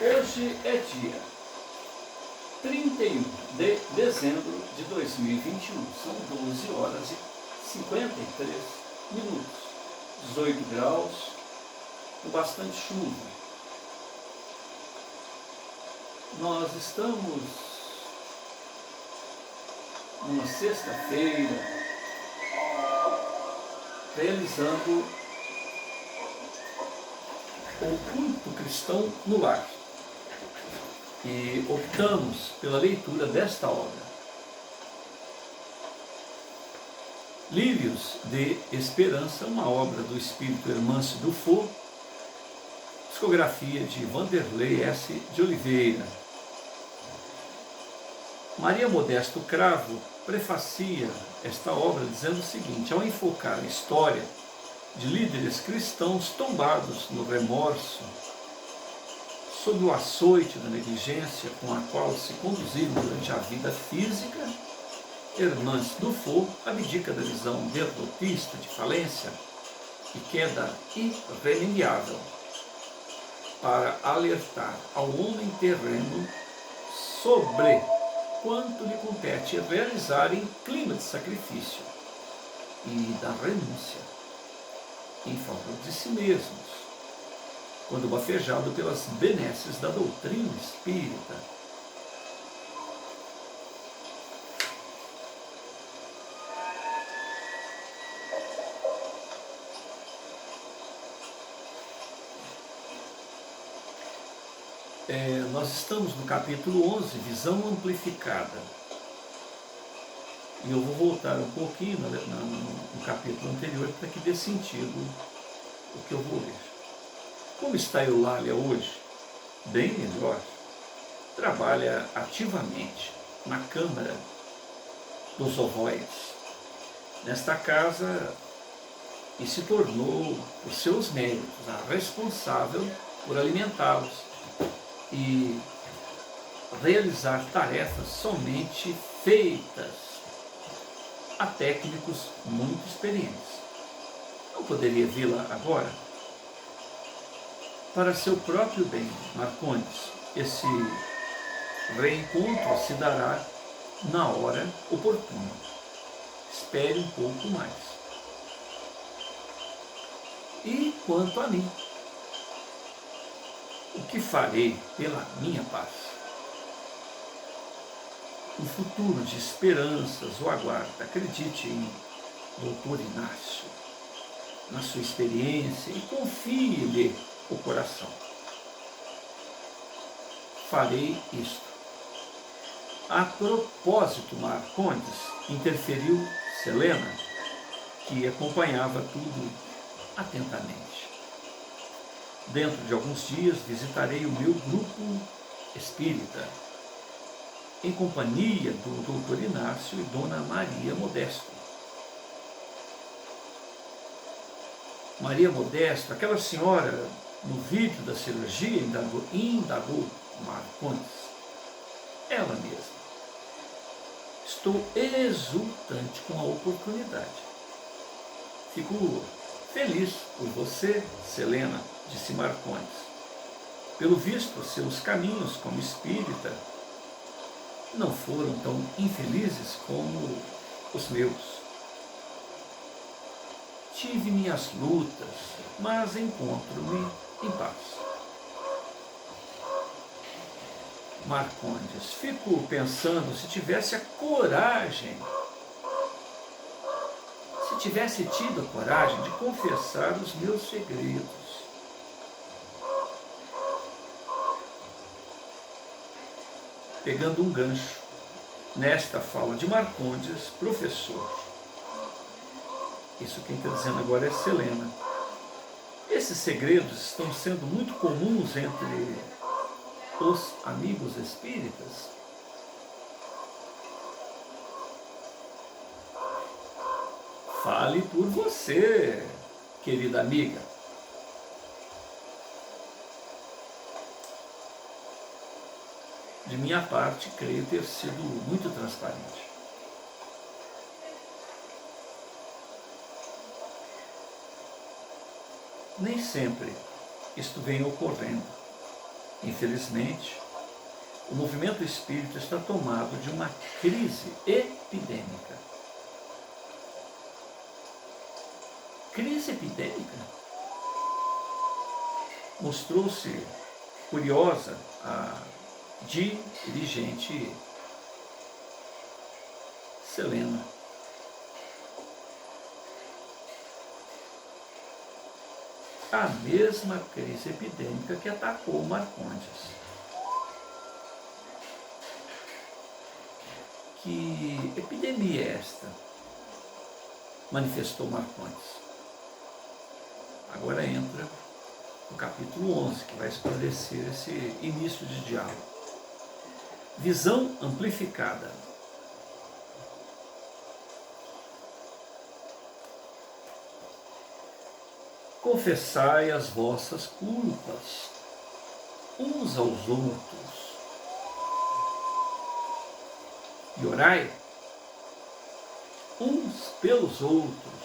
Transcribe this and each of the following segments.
Hoje é dia 31 de dezembro de 2021. São 12 horas e 53 minutos, 18 graus, com bastante chuva. Nós estamos numa sexta-feira realizando o culto cristão no lar. E optamos pela leitura desta obra. Lírios de Esperança, uma obra do espírito Hermance Dufour, discografia de Vanderlei S. de Oliveira. Maria Modesto Cravo prefacia esta obra dizendo o seguinte: ao enfocar a história de líderes cristãos tombados no remorso, sob o açoite da negligência com a qual se conduziram durante a vida física, Hermance Dufour abdica da visão derrotista de falência e queda irremediável para alertar ao homem terreno sobre quanto lhe compete realizar em clima de sacrifício e da renúncia em favor de si mesmos, quando bafejado pelas benesses da doutrina espírita. Nós estamos no capítulo 11, Visão Amplificada. E eu vou voltar um pouquinho no capítulo anterior para que dê sentido o que eu vou ler. Como está a Eulália hoje? Bem melhor. Trabalha ativamente na Câmara dos Ovoides, nesta casa, e se tornou, por seus méritos, a responsável por alimentá-los e realizar tarefas somente feitas a técnicos muito experientes. Não poderia vê-la agora? Para seu próprio bem, Marcondes, esse reencontro se dará na hora oportuna. Espere um pouco mais. E quanto a mim, o que farei pela minha paz? Um futuro de esperanças o aguarda. Acredite em Dr. Inácio, na sua experiência, e confie-lhe o coração. Farei isto. A propósito, Marcondes, interferiu Selena, que acompanhava tudo atentamente. Dentro de alguns dias visitarei o meu grupo espírita, em companhia do Dr. Inácio e Dona Maria Modesto. Maria Modesto, aquela senhora no vídeo da cirurgia, indagou Marcondes. Ela mesma. Estou exultante com a oportunidade. Fico feliz por você, Selena, disse Marcondes. Pelo visto, seus caminhos como espírita não foram tão infelizes como os meus. Tive minhas lutas, mas encontro-me em paz. Marcondes, fico pensando se tivesse a coragem, se tivesse tido a coragem de confessar os meus segredos. Pegando um gancho nesta fala de Marcondes, professor. Isso quem está dizendo agora é Selena. Esses segredos estão sendo muito comuns entre os amigos espíritas. Fale por você, querida amiga. De minha parte, creio ter sido muito transparente. Nem sempre isto vem ocorrendo. Infelizmente, o movimento espírita está tomado de uma crise epidêmica. Crise epidêmica? Mostrou-se curiosa a dirigente Selena. A mesma crise epidêmica que atacou Marcondes. Que epidemia é esta? Manifestou Marcondes. Agora entra no capítulo 11, que vai esclarecer esse início de diálogo. Visão amplificada. Confessai as vossas culpas uns aos outros e orai uns pelos outros,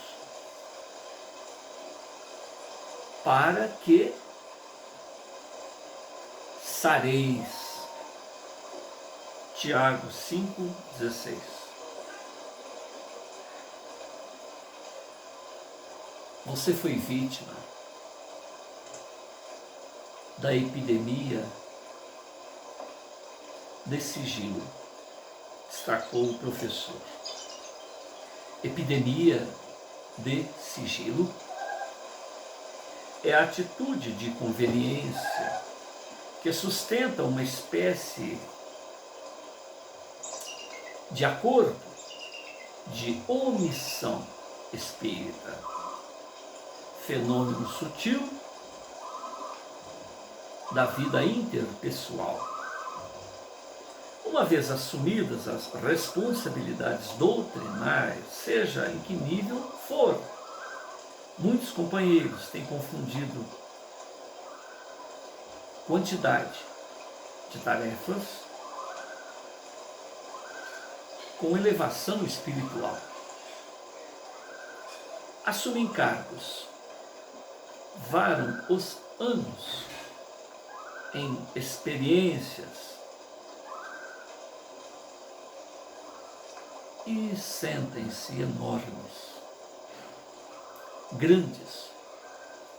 para que sareis. Tiago 5,16. Você foi vítima da epidemia de sigilo, destacou o professor. Epidemia de sigilo é a atitude de conveniência que sustenta uma espécie de acordo de omissão espírita. Fenômeno sutil da vida interpessoal. Uma vez assumidas as responsabilidades doutrinárias, seja em que nível for, muitos companheiros têm confundido quantidade de tarefas com elevação espiritual. Assumem cargos, varam os anos em experiências e sentem-se enormes, grandes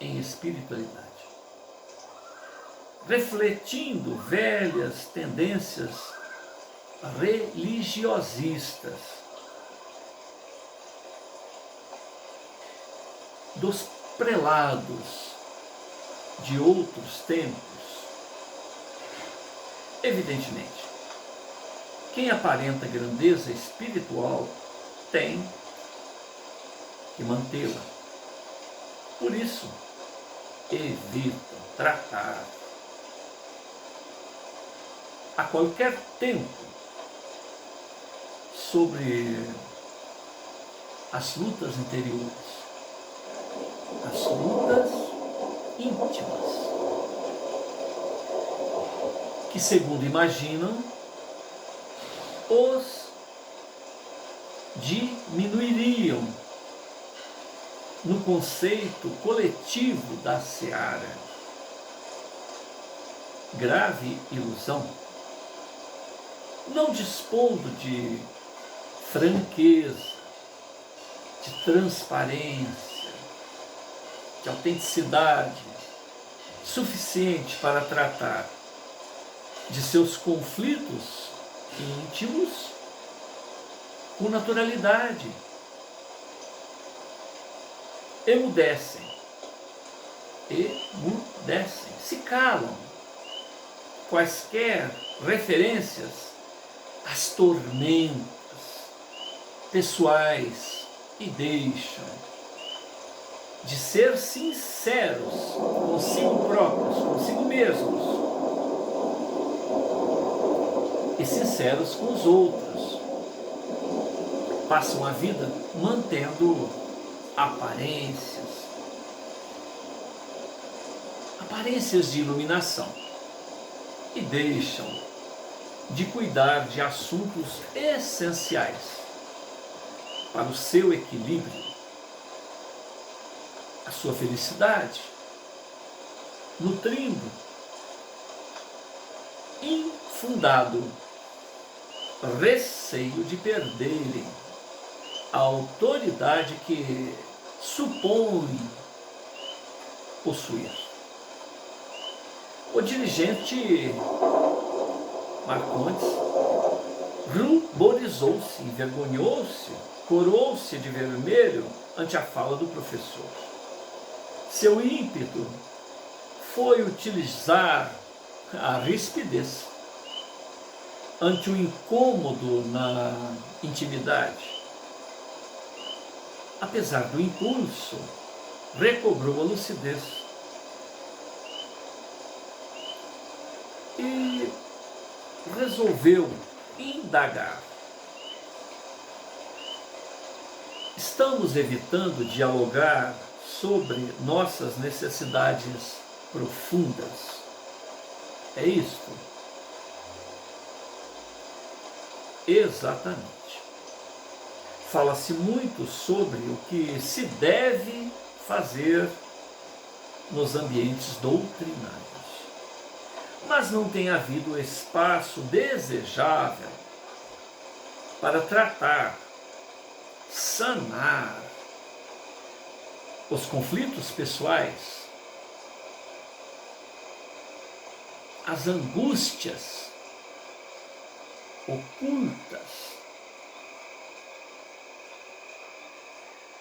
em espiritualidade, refletindo velhas tendências religiosistas dos prelados de outros tempos. Evidentemente, quem aparenta grandeza espiritual tem que mantê-la. Por isso, evitam tratar a qualquer tempo sobre as lutas interiores, as lutas íntimas, que, segundo imaginam, os diminuiriam no conceito coletivo da seara. Grave ilusão. Não dispondo de franqueza, de transparência, de autenticidade suficiente para tratar de seus conflitos íntimos com naturalidade, emudecem, se calam quaisquer referências às tormentas pessoais e deixam de ser sinceros consigo próprios, consigo mesmos, e sinceros com os outros. Passam a vida mantendo aparências de iluminação, e deixam de cuidar de assuntos essenciais para o seu equilíbrio, a sua felicidade nutrindo infundado receio de perderem a autoridade que supõe possuir. O dirigente Marcondes ruborizou-se, envergonhou-se, coroou-se de vermelho ante a fala do professor. Seu ímpeto foi utilizar a rispidez ante o incômodo na intimidade. Apesar do impulso, recobrou a lucidez e resolveu indagar. Estamos evitando dialogar sobre nossas necessidades profundas. É isto? Exatamente. Fala-se muito sobre o que se deve fazer nos ambientes doutrinários, mas não tem havido espaço desejável para tratar, sanar os conflitos pessoais, as angústias ocultas,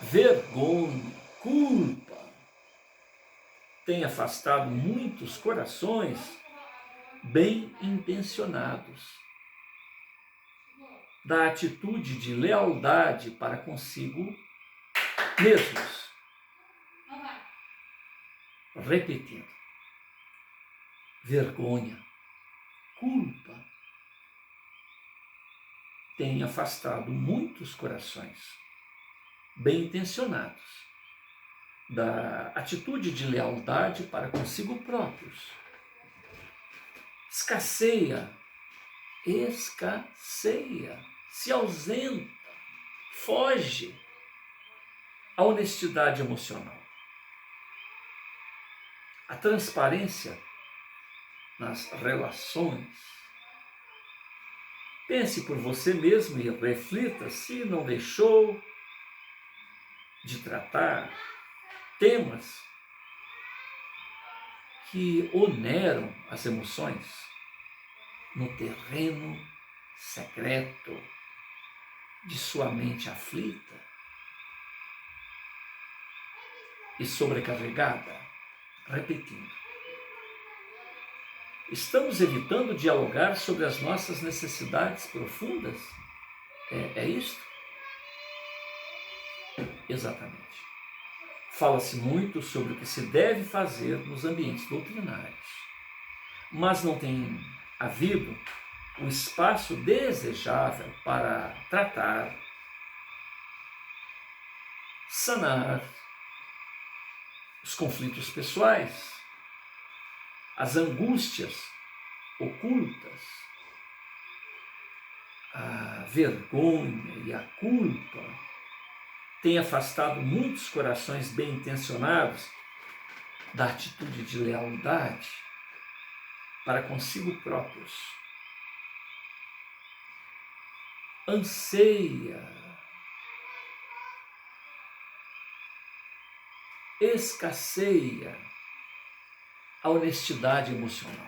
vergonha, culpa, tem afastado muitos corações bem intencionados da atitude de lealdade para consigo mesmos. Repetindo, vergonha, culpa, tem afastado muitos corações bem intencionados da atitude de lealdade para consigo próprios. Escasseia, se ausenta, foge a honestidade emocional. A transparência nas relações. Pense por você mesmo e reflita se não deixou de tratar temas que oneram as emoções no terreno secreto de sua mente aflita e sobrecarregada. Repetindo, estamos evitando dialogar sobre as nossas necessidades profundas? É isto? Exatamente. Fala-se muito sobre o que se deve fazer nos ambientes doutrinários, mas não tem havido um espaço desejável para tratar, sanar os conflitos pessoais, as angústias ocultas, a vergonha e a culpa tem afastado muitos corações bem intencionados da atitude de lealdade para consigo próprios. Anseia, escasseia a honestidade emocional,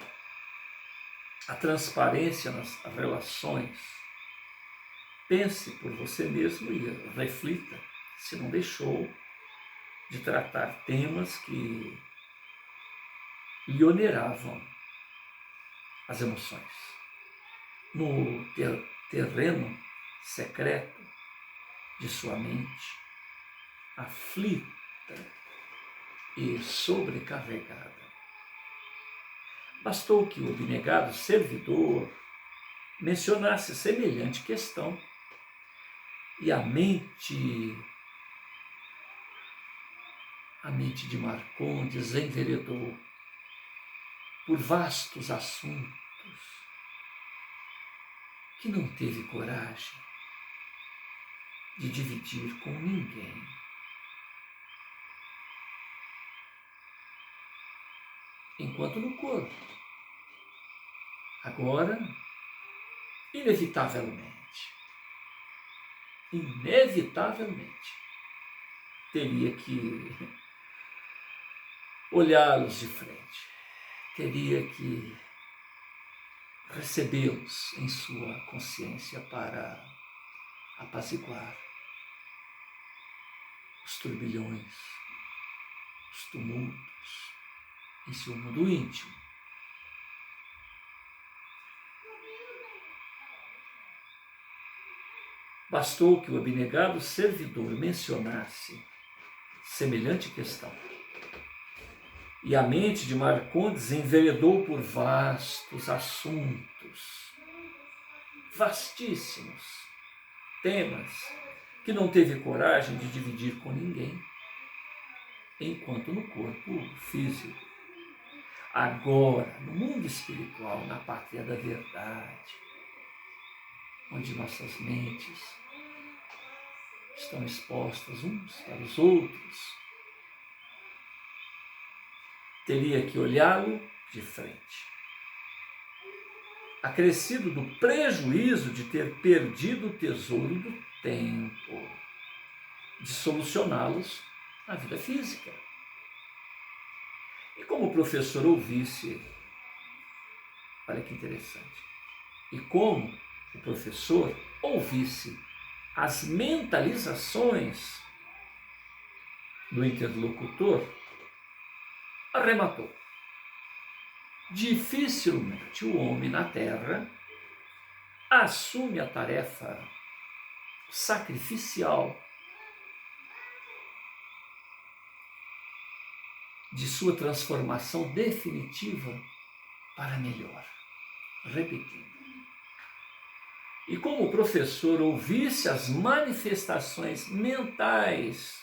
a transparência nas relações. Pense por você mesmo e reflita se não deixou de tratar temas que lhe oneravam as emoções. No terreno secreto de sua mente, aflita e sobrecarregada. Bastou que o abnegado servidor mencionasse semelhante questão e a mente de Marcondes enveredou por vastos assuntos que não teve coragem de dividir com ninguém. enquanto no corpo. Agora, inevitavelmente, teria que olhá-los de frente, teria que recebê-los em sua consciência para apaziguar os turbilhões, os tumultos em seu mundo íntimo. Bastou que o abnegado servidor mencionasse semelhante questão, e a mente de Marcondes enveredou por vastos assuntos, vastíssimos temas, que não teve coragem de dividir com ninguém, enquanto no corpo físico. Agora, no mundo espiritual, na pátria da verdade, onde nossas mentes estão expostas uns para os outros, teria que olhá-lo de frente. Acrescido do prejuízo de ter perdido o tesouro do tempo, de solucioná-los na vida física. E como o professor ouvisse, olha que interessante, e como o professor ouvisse as mentalizações do interlocutor, arrematou. Dificilmente o homem na terra assume a tarefa sacrificial de sua transformação definitiva para melhor. Repetindo. E como o professor ouvisse as manifestações mentais,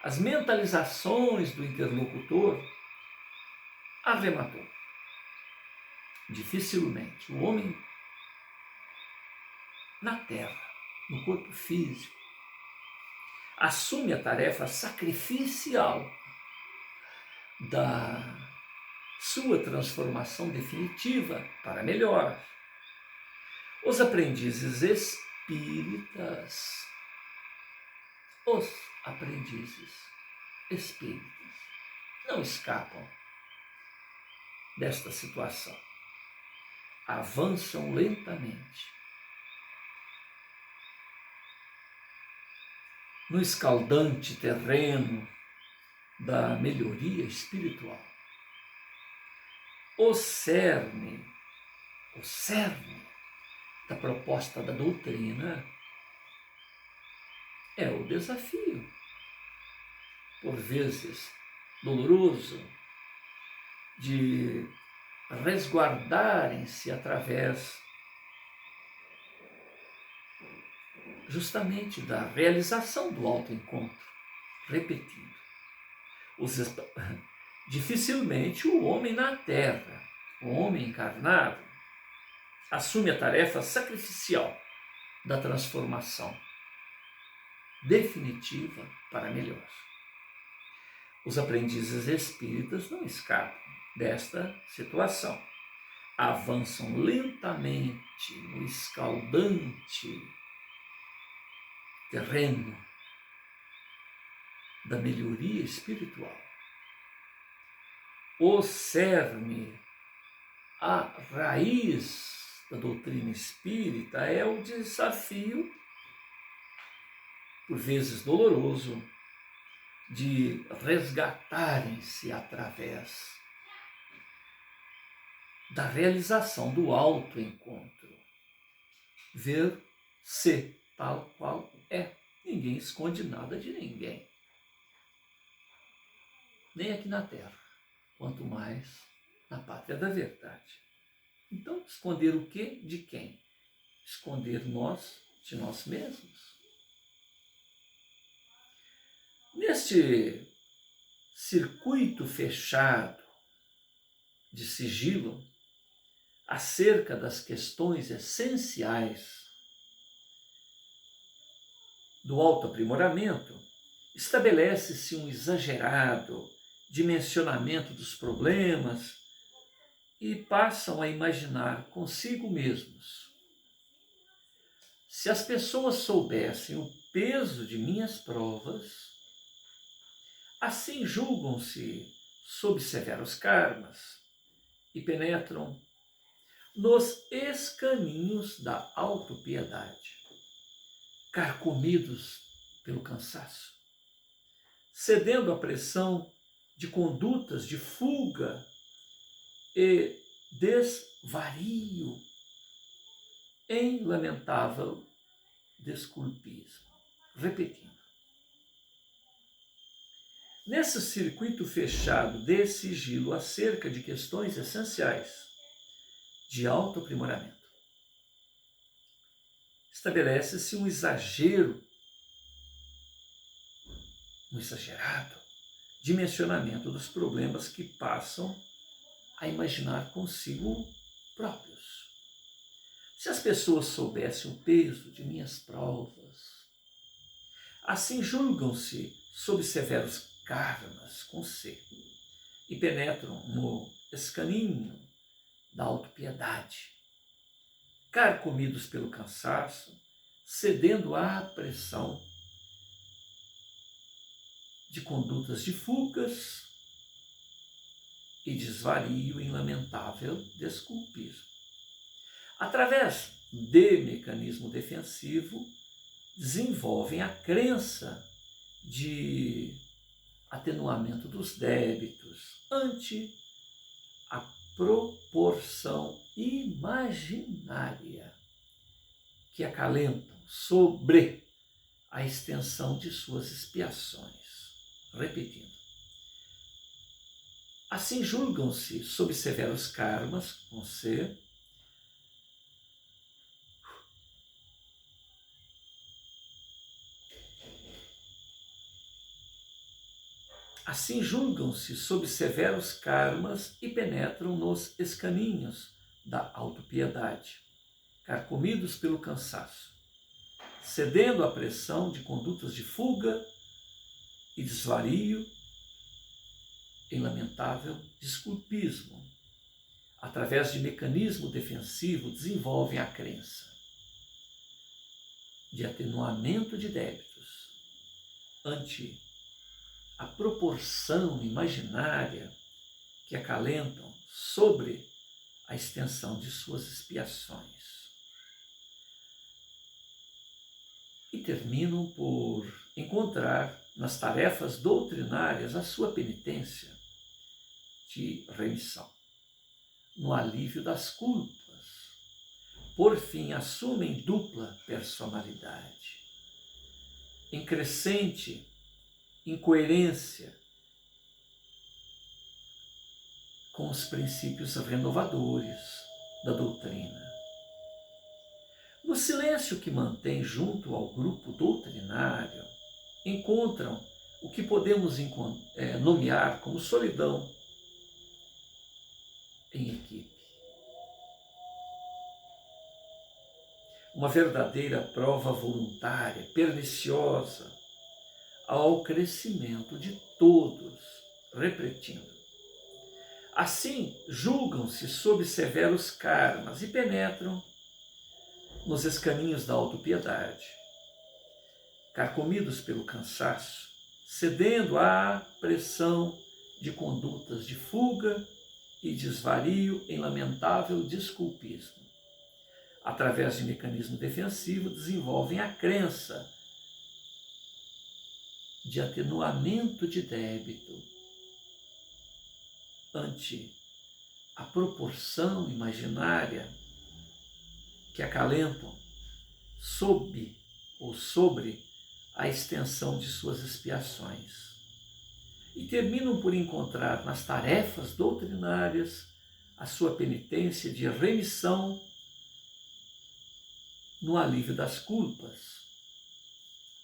as mentalizações do interlocutor, arrematou. Dificilmente o homem na terra, no corpo físico, assume a tarefa sacrificial da sua transformação definitiva para melhor. Os aprendizes espíritas, não escapam desta situação. Avançam lentamente no escaldante terreno da melhoria espiritual. O cerne da proposta da doutrina é o desafio, por vezes doloroso, de resguardarem-se através justamente da realização do autoencontro. Repetindo, dificilmente o homem na terra, o homem encarnado, assume a tarefa sacrificial da transformação definitiva para melhor. Os aprendizes espíritas não escapam desta situação. Avançam lentamente no escaldante terreno da melhoria espiritual. O cerne, a raiz da doutrina espírita é o desafio, por vezes doloroso, de resgatarem-se através da realização do autoencontro. Ver-se tal qual é. Ninguém esconde nada de ninguém. Nem aqui na Terra, quanto mais na pátria da verdade. Então, esconder o quê? De quem? Esconder nós de nós mesmos. Neste circuito fechado de sigilo, acerca das questões essenciais do autoaprimoramento, estabelece-se um exagerado dimensionamento dos problemas e passam a imaginar consigo mesmos: se as pessoas soubessem o peso de minhas provas, assim julgam-se sob severos karmas e penetram nos escaninhos da autopiedade, carcomidos pelo cansaço, cedendo à pressão de condutas de fuga e desvario em lamentável desculpismo. Repetindo, nesse circuito fechado de sigilo acerca de questões essenciais de autoaprimoramento, estabelece-se um exagerado dimensionamento dos problemas que passam a imaginar consigo próprios. Se as pessoas soubessem o peso de minhas provas, assim julgam-se sob severos karmas com C e penetram no escaninho da autopiedade, carcomidos pelo cansaço, cedendo à pressão de condutas de fugas e desvario em lamentável desculpismo. Através de mecanismo defensivo, desenvolvem a crença de atenuamento dos débitos ante a proporção imaginária que acalentam sobre a extensão de suas expiações. Repetindo, assim julgam-se sob severos karmas, com C, assim julgam-se sob severos karmas e penetram nos escaninhos da autopiedade, carcomidos pelo cansaço, cedendo à pressão de condutas de fuga e desvario em lamentável desculpismo. Através de mecanismo defensivo, desenvolvem a crença de atenuamento de débitos ante a proporção imaginária que acalentam sobre a extensão de suas expiações. E terminam por encontrar nas tarefas doutrinárias a sua penitência de remissão, no alívio das culpas. Por fim, assumem dupla personalidade, em crescente incoerência com os princípios renovadores da doutrina. No silêncio que mantém junto ao grupo doutrinário, encontram o que podemos nomear como solidão em equipe. Uma verdadeira prova voluntária, perniciosa ao crescimento de todos, repetindo. Assim, julgam-se sob severos karmas e penetram nos escaninhos da autopiedade, carcomidos pelo cansaço, cedendo à pressão de condutas de fuga e desvario em lamentável desculpismo. Através de mecanismo defensivo, desenvolvem a crença de atenuamento de débito ante a proporção imaginária que acalentam sob ou sobre a extensão de suas expiações. E terminam por encontrar nas tarefas doutrinárias a sua penitência de remissão no alívio das culpas.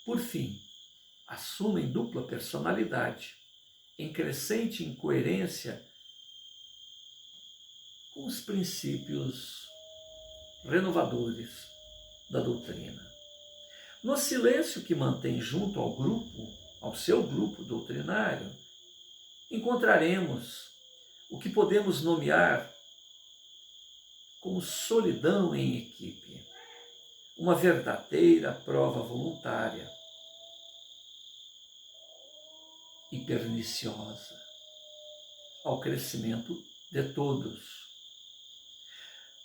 Por fim, assumem dupla personalidade, em crescente incoerência com os princípios renovadores da doutrina. No silêncio que mantém junto ao grupo, ao seu grupo doutrinário, encontraremos o que podemos nomear como solidão em equipe, uma verdadeira prova voluntária e perniciosa ao crescimento de todos.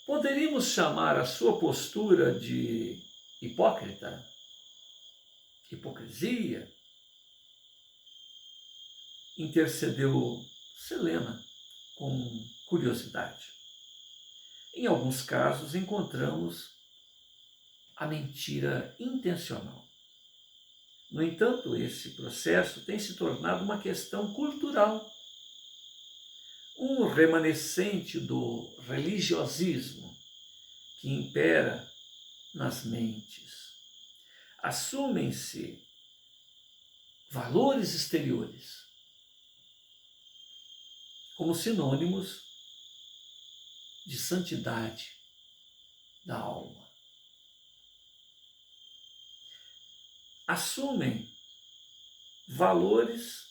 Poderíamos chamar a sua postura de hipócrita, hipocrisia? Intercedeu Selena com curiosidade. Em alguns casos, encontramos a mentira intencional. No entanto, esse processo tem se tornado uma questão cultural, um remanescente do religiosismo que impera nas mentes. Assumem-se valores exteriores como sinônimos de santidade da alma. Assumem valores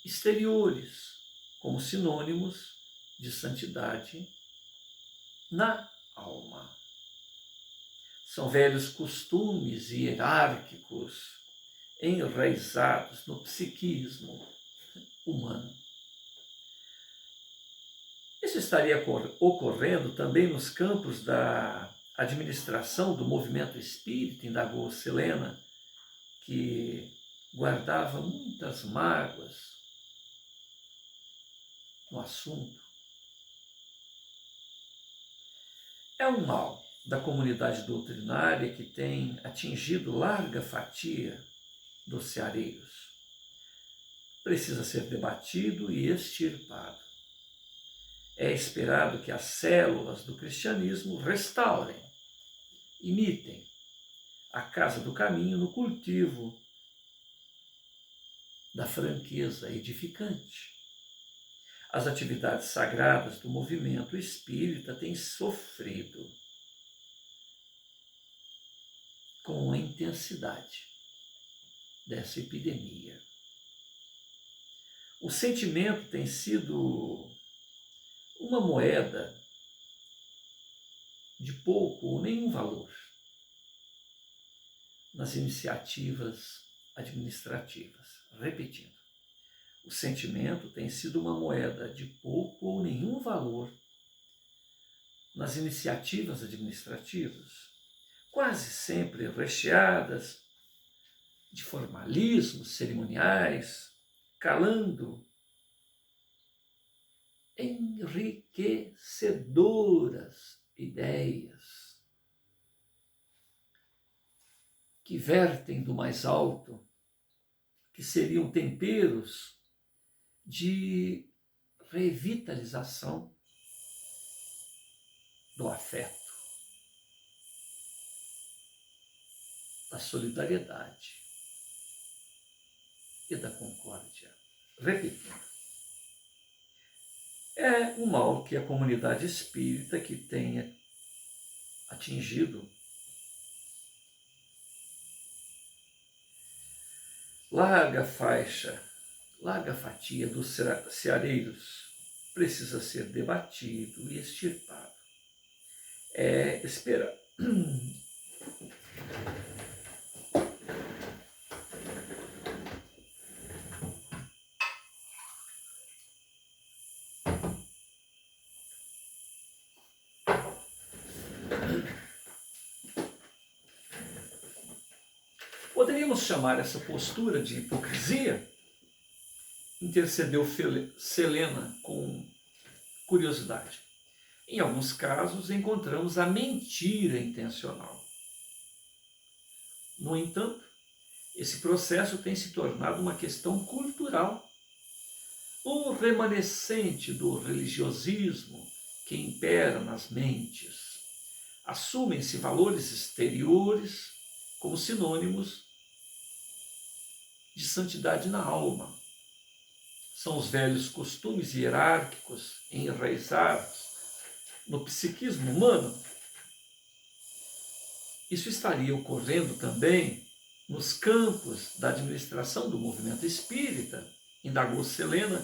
exteriores como sinônimos de santidade na alma. São velhos costumes hierárquicos enraizados no psiquismo humano. Isso estaria ocorrendo também nos campos da administração do movimento espírita, indagou Selena, que guardava muitas mágoas no assunto. É um mal da comunidade doutrinária que tem atingido larga fatia dos ceareiros. Precisa ser debatido e extirpado. É esperado que as células do cristianismo restaurem, imitem a casa do caminho no cultivo da franqueza edificante. As atividades sagradas do movimento espírita têm sofrido com a intensidade dessa epidemia. O sentimento tem sido uma moeda de pouco ou nenhum valor nas iniciativas administrativas. Repetindo, o sentimento tem sido uma moeda de pouco ou nenhum valor nas iniciativas administrativas, quase sempre recheadas de formalismos cerimoniais, calando enriquecedoras ideias que vertem do mais alto, que seriam temperos de revitalização do afeto, da solidariedade e da concórdia. Repetindo, é um mal que a comunidade espírita que tenha atingido larga fatia dos ceareiros precisa ser debatido e extirpado. É esperar. Poderíamos chamar essa postura de hipocrisia? Intercedeu Selena com curiosidade. Em alguns casos, encontramos a mentira intencional. No entanto, esse processo tem se tornado uma questão cultural, um remanescente do religiosismo que impera nas mentes. Assumem-se valores exteriores como sinônimos de santidade na alma. São os velhos costumes hierárquicos enraizados no psiquismo humano. Isso estaria ocorrendo também nos campos da administração do movimento espírita, indagou Selena,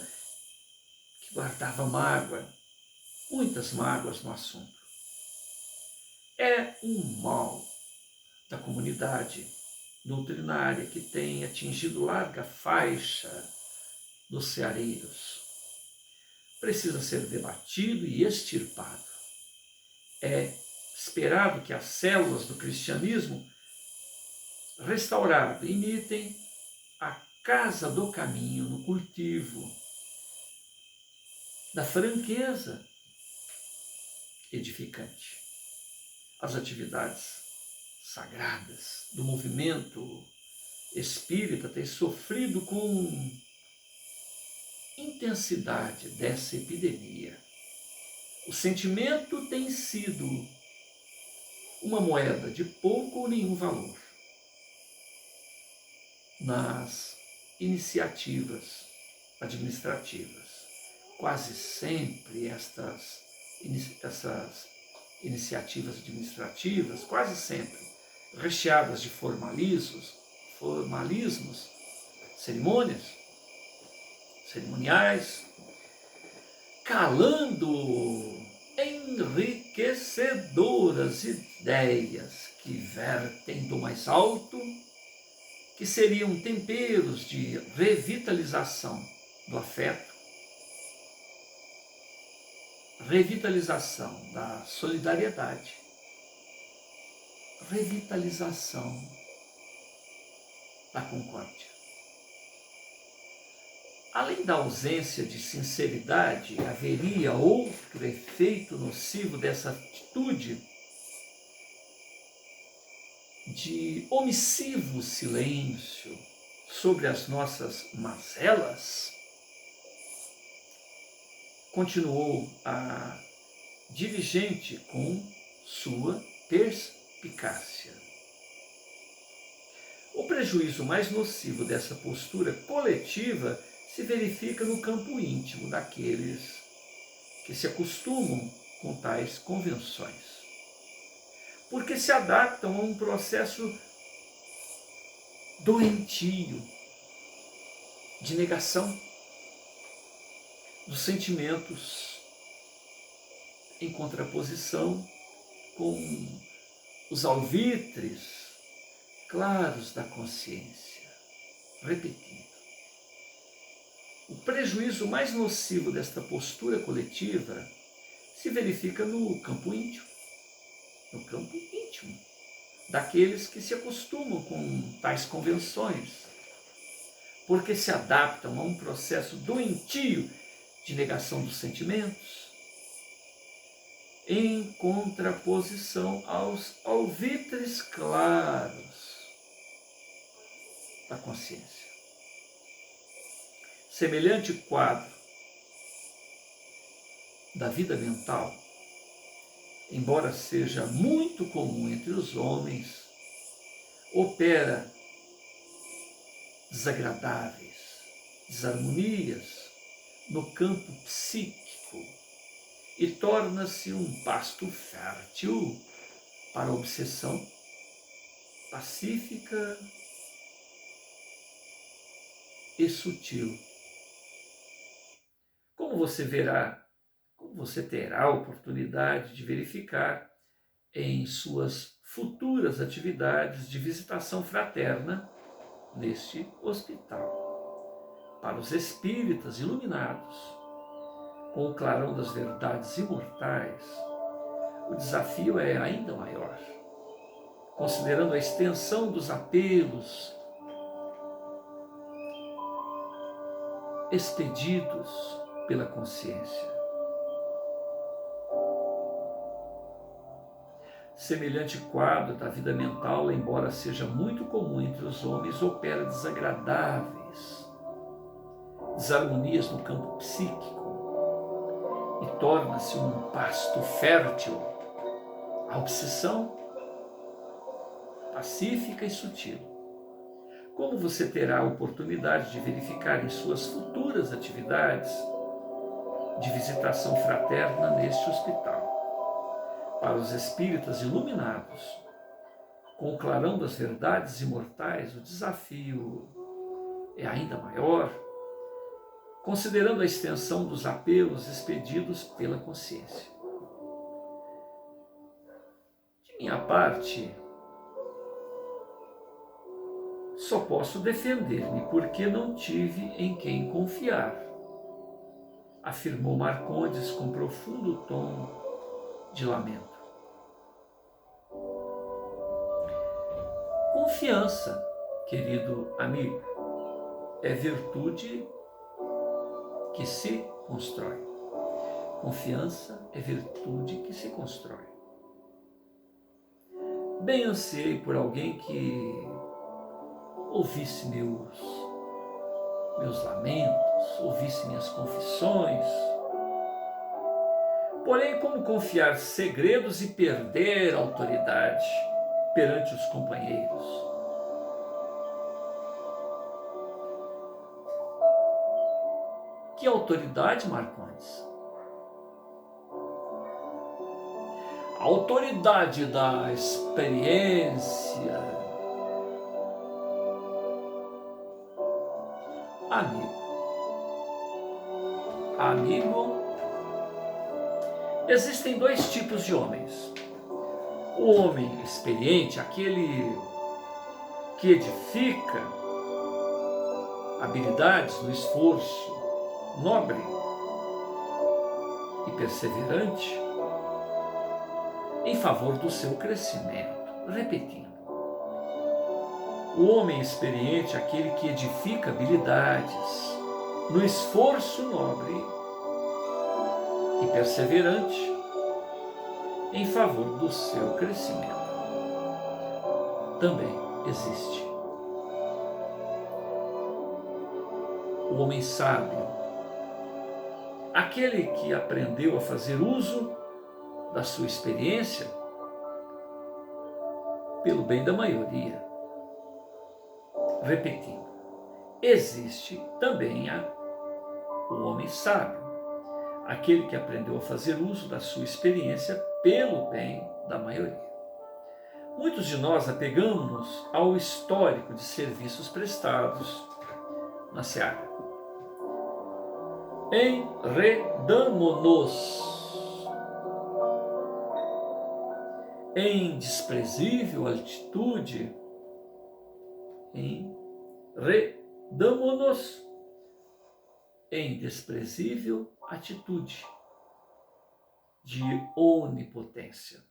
que guardava mágoa, muitas mágoas no assunto. É um mal da comunidade doutrinária que tem atingido larga faixa dos ceareiros. Precisa ser debatido e extirpado. É esperado que as células do cristianismo restaurado imitem a casa do caminho no cultivo da franqueza edificante. As atividades sagradas do movimento espírita têm sofrido com intensidade dessa epidemia. O sentimento tem sido uma moeda de pouco ou nenhum valor nas iniciativas administrativas. Quase sempre essas iniciativas administrativas, quase sempre recheadas de formalismos, cerimoniais, calando enriquecedoras ideias que vertem do mais alto, que seriam temperos de revitalização do afeto, revitalização da solidariedade, revitalização da concórdia. Além da ausência de sinceridade, haveria outro efeito nocivo dessa atitude de omissivo silêncio sobre as nossas mazelas. Continuou a dirigente com sua perspicácia. O prejuízo mais nocivo dessa postura coletiva se verifica no campo íntimo daqueles que se acostumam com tais convenções, porque se adaptam a um processo doentio de negação dos sentimentos em contraposição com os alvitres claros da consciência. Repetindo, o prejuízo mais nocivo desta postura coletiva se verifica no campo íntimo. No campo íntimo daqueles que se acostumam com tais convenções, porque se adaptam a um processo doentio de negação dos sentimentos, em contraposição aos alvitres claros da consciência. Semelhante quadro da vida mental, embora seja muito comum entre os homens, opera desagradáveis, desarmonias no campo psíquico e torna-se um pasto fértil para a obsessão pacífica e sutil. Como você terá a oportunidade de verificar em suas futuras atividades de visitação fraterna neste hospital. Para os espíritas iluminados, com o clarão das verdades imortais, o desafio é ainda maior, considerando a extensão dos apelos expedidos pela consciência. Semelhante quadro da vida mental, embora seja muito comum entre os homens, opera desagradáveis desarmonias no campo psíquico e torna-se um pasto fértil à obsessão pacífica e sutil. Como você terá a oportunidade de verificar em suas futuras atividades de visitação fraterna neste hospital. Para os espíritas iluminados, com o clarão das verdades imortais, o desafio é ainda maior, considerando a extensão dos apelos expedidos pela consciência. De minha parte, só posso defender-me porque não tive em quem confiar, afirmou Marcondes com profundo tom de lamento. Confiança, querido amigo, é virtude que se constrói. Confiança é virtude que se constrói. Bem ansiei por alguém que ouvisse meus lamentos, ouvisse minhas confissões. Porém, como confiar segredos e perder a autoridade perante os companheiros? Que autoridade, Marcondes? A autoridade da experiência. Amigo, existem dois tipos de homens. O homem experiente, aquele que edifica habilidades no esforço nobre e perseverante em favor do seu crescimento. Repetindo, o homem experiente, aquele que edifica habilidades no esforço nobre e perseverante em favor do seu crescimento. Também existe o homem sábio, aquele que aprendeu a fazer uso da sua experiência pelo bem da maioria. Repetindo, existe também o homem sábio, aquele que aprendeu a fazer uso da sua experiência pelo bem da maioria. Muitos de nós apegamos-nos ao histórico de serviços prestados na seara. Enredamo-nos em desprezível atitude, enredamo-nos em desprezível atitude de onipotência.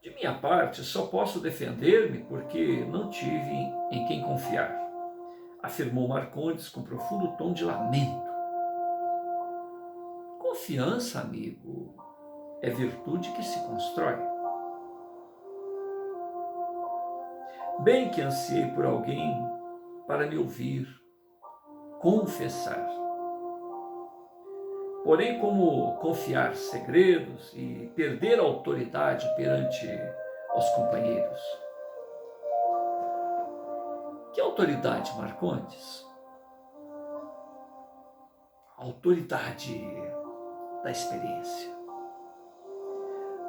De minha parte, só posso defender-me porque não tive em quem confiar, afirmou Marcondes com profundo tom de lamento. Confiança, amigo, é virtude que se constrói. Bem que ansiei por alguém para me ouvir, confessar. Porém, como confiar segredos e perder a autoridade perante os companheiros? Que autoridade, Marcondes? A autoridade da experiência.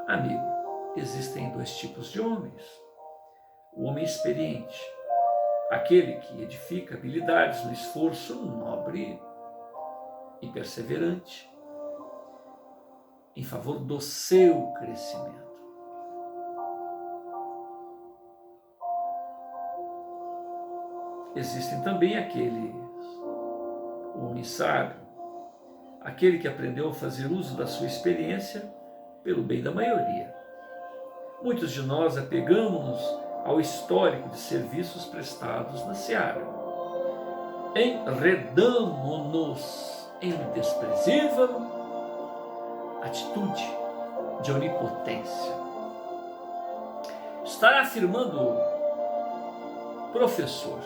Amigo, existem dois tipos de homens. O homem experiente, aquele que edifica habilidades no esforço nobre e perseverante em favor do seu crescimento. Existem também o homem sábio, aquele que aprendeu a fazer uso da sua experiência pelo bem da maioria. Muitos de nós apegamos-nos ao histórico de serviços prestados na seara. Enredamo-nos em desprezível atitude de onipotência. Está afirmando, professor,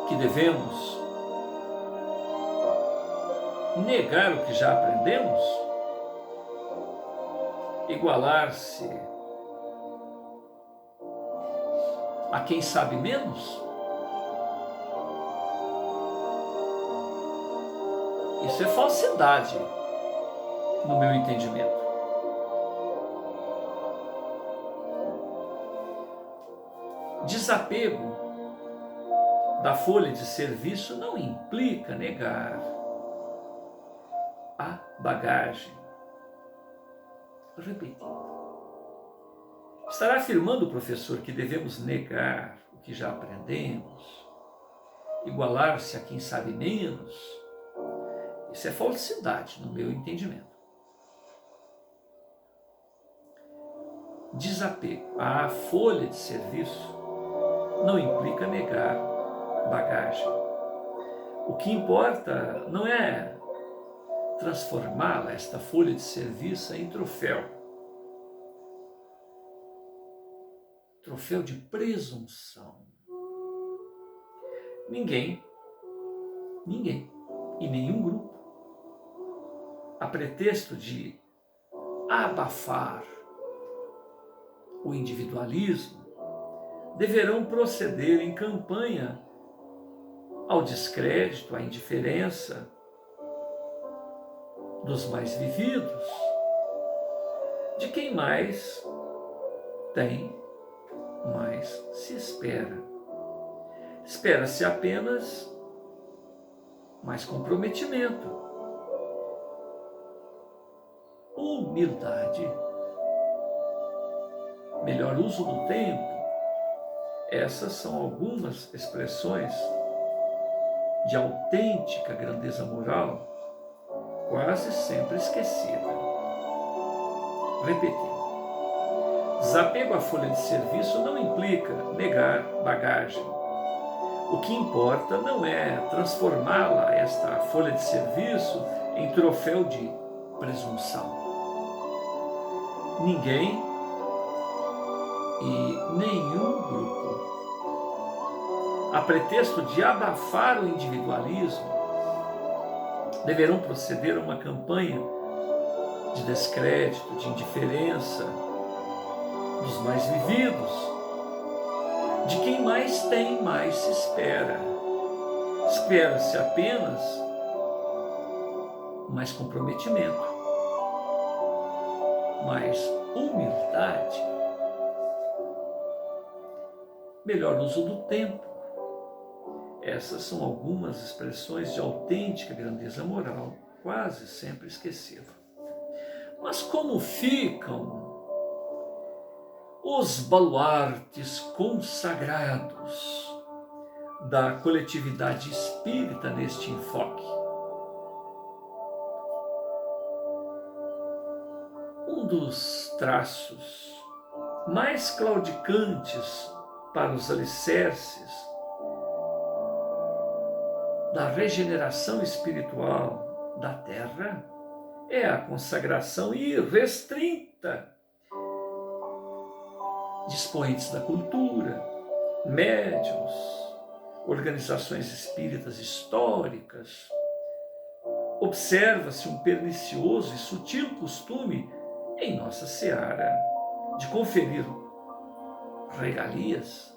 que devemos negar o que já aprendemos? Igualar-se a quem sabe menos? Isso é falsidade, no meu entendimento. Desapego da folha de serviço não implica negar a bagagem. Repetindo. Estará afirmando o professor que devemos negar o que já aprendemos, igualar-se a quem sabe menos? Isso é falsidade, no meu entendimento. Desapego à folha de serviço não implica negar bagagem. O que importa não é transformá-la, esta folha de serviço, em troféu. Troféu de presunção. Ninguém e nenhum grupo, a pretexto de abafar o individualismo, deverão proceder em campanha ao descrédito, à indiferença dos mais vividos, de quem mais tem, mais se espera. Espera-se apenas mais comprometimento, humildade, melhor uso do tempo. Essas são algumas expressões de autêntica grandeza moral, quase sempre esquecida. Repetindo. Desapego à folha de serviço não implica negar bagagem. O que importa não é transformá-la, esta folha de serviço, em troféu de presunção. Ninguém e nenhum grupo, a pretexto de abafar o individualismo, deverão proceder a uma campanha de descrédito, de indiferença dos mais vividos, de quem mais tem, mais se espera. Espera-se apenas mais comprometimento, mais humildade, melhor uso do tempo. Essas são algumas expressões de autêntica grandeza moral, quase sempre esquecida. Mas como ficam os baluartes consagrados da coletividade espírita neste enfoque? Um dos traços mais claudicantes para os alicerces da regeneração espiritual da Terra é a consagração irrestrita de expoentes da cultura, médiuns, organizações espíritas históricas. Observa-se um pernicioso e sutil costume em nossa seara de conferir regalias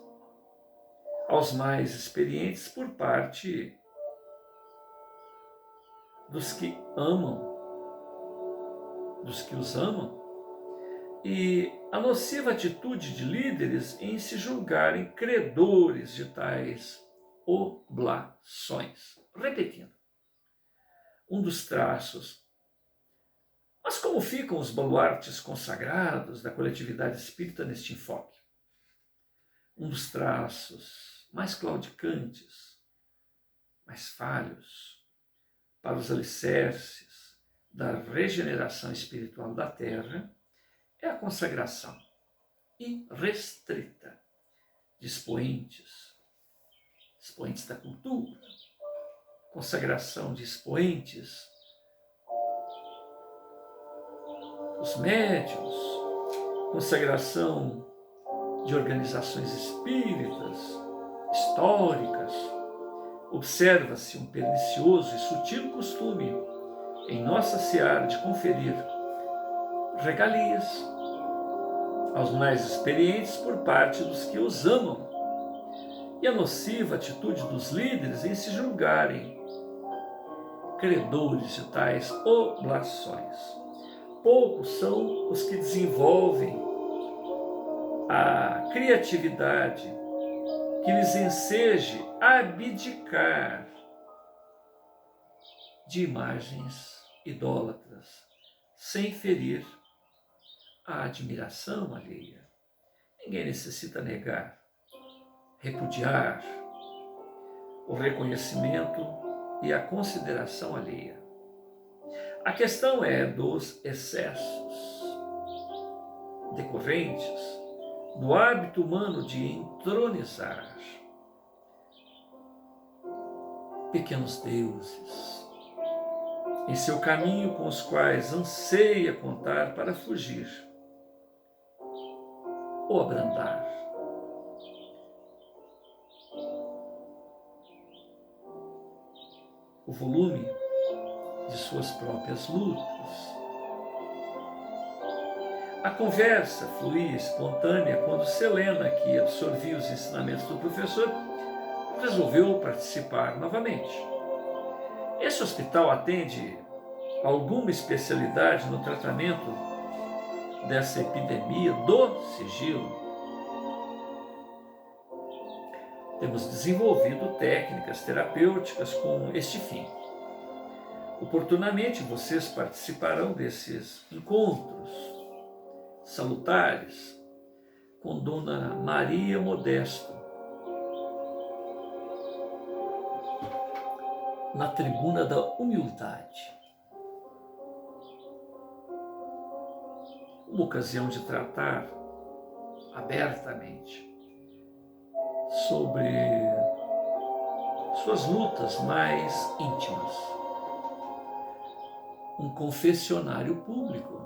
aos mais experientes por parte dos que os amam, e a nociva atitude de líderes em se julgarem credores de tais oblações. Repetindo, um dos traços. Mas como ficam os baluartes consagrados da coletividade espírita neste enfoque? Um dos traços mais claudicantes, mais falhos, para os alicerces da regeneração espiritual da Terra é a consagração irrestrita de expoentes da cultura, consagração de expoentes dos médiuns, consagração de organizações espíritas, históricas. Observa-se um pernicioso e sutil costume em nossa seara de conferir regalias aos mais experientes por parte dos que os amam, e a nociva atitude dos líderes em se julgarem credores de tais oblações. Poucos são os que desenvolvem a criatividade que lhes enseje abdicar de imagens idólatras, sem ferir a admiração alheia. Ninguém necessita negar, repudiar o reconhecimento e a consideração alheia. A questão é dos excessos decorrentes do hábito humano de entronizar pequenos deuses em seu caminho, com os quais anseia contar para fugir ou abrandar. O volume de suas próprias lutas. A conversa fluía espontânea quando Selena, que absorvia os ensinamentos do professor, resolveu participar novamente. Esse hospital atende alguma especialidade no tratamento dessa epidemia do sigilo? Temos desenvolvido técnicas terapêuticas com este fim. Oportunamente vocês participarão desses encontros salutares com Dona Maria Modesto na tribuna da humildade. Uma ocasião de tratar abertamente sobre suas lutas mais íntimas. Um confessionário público.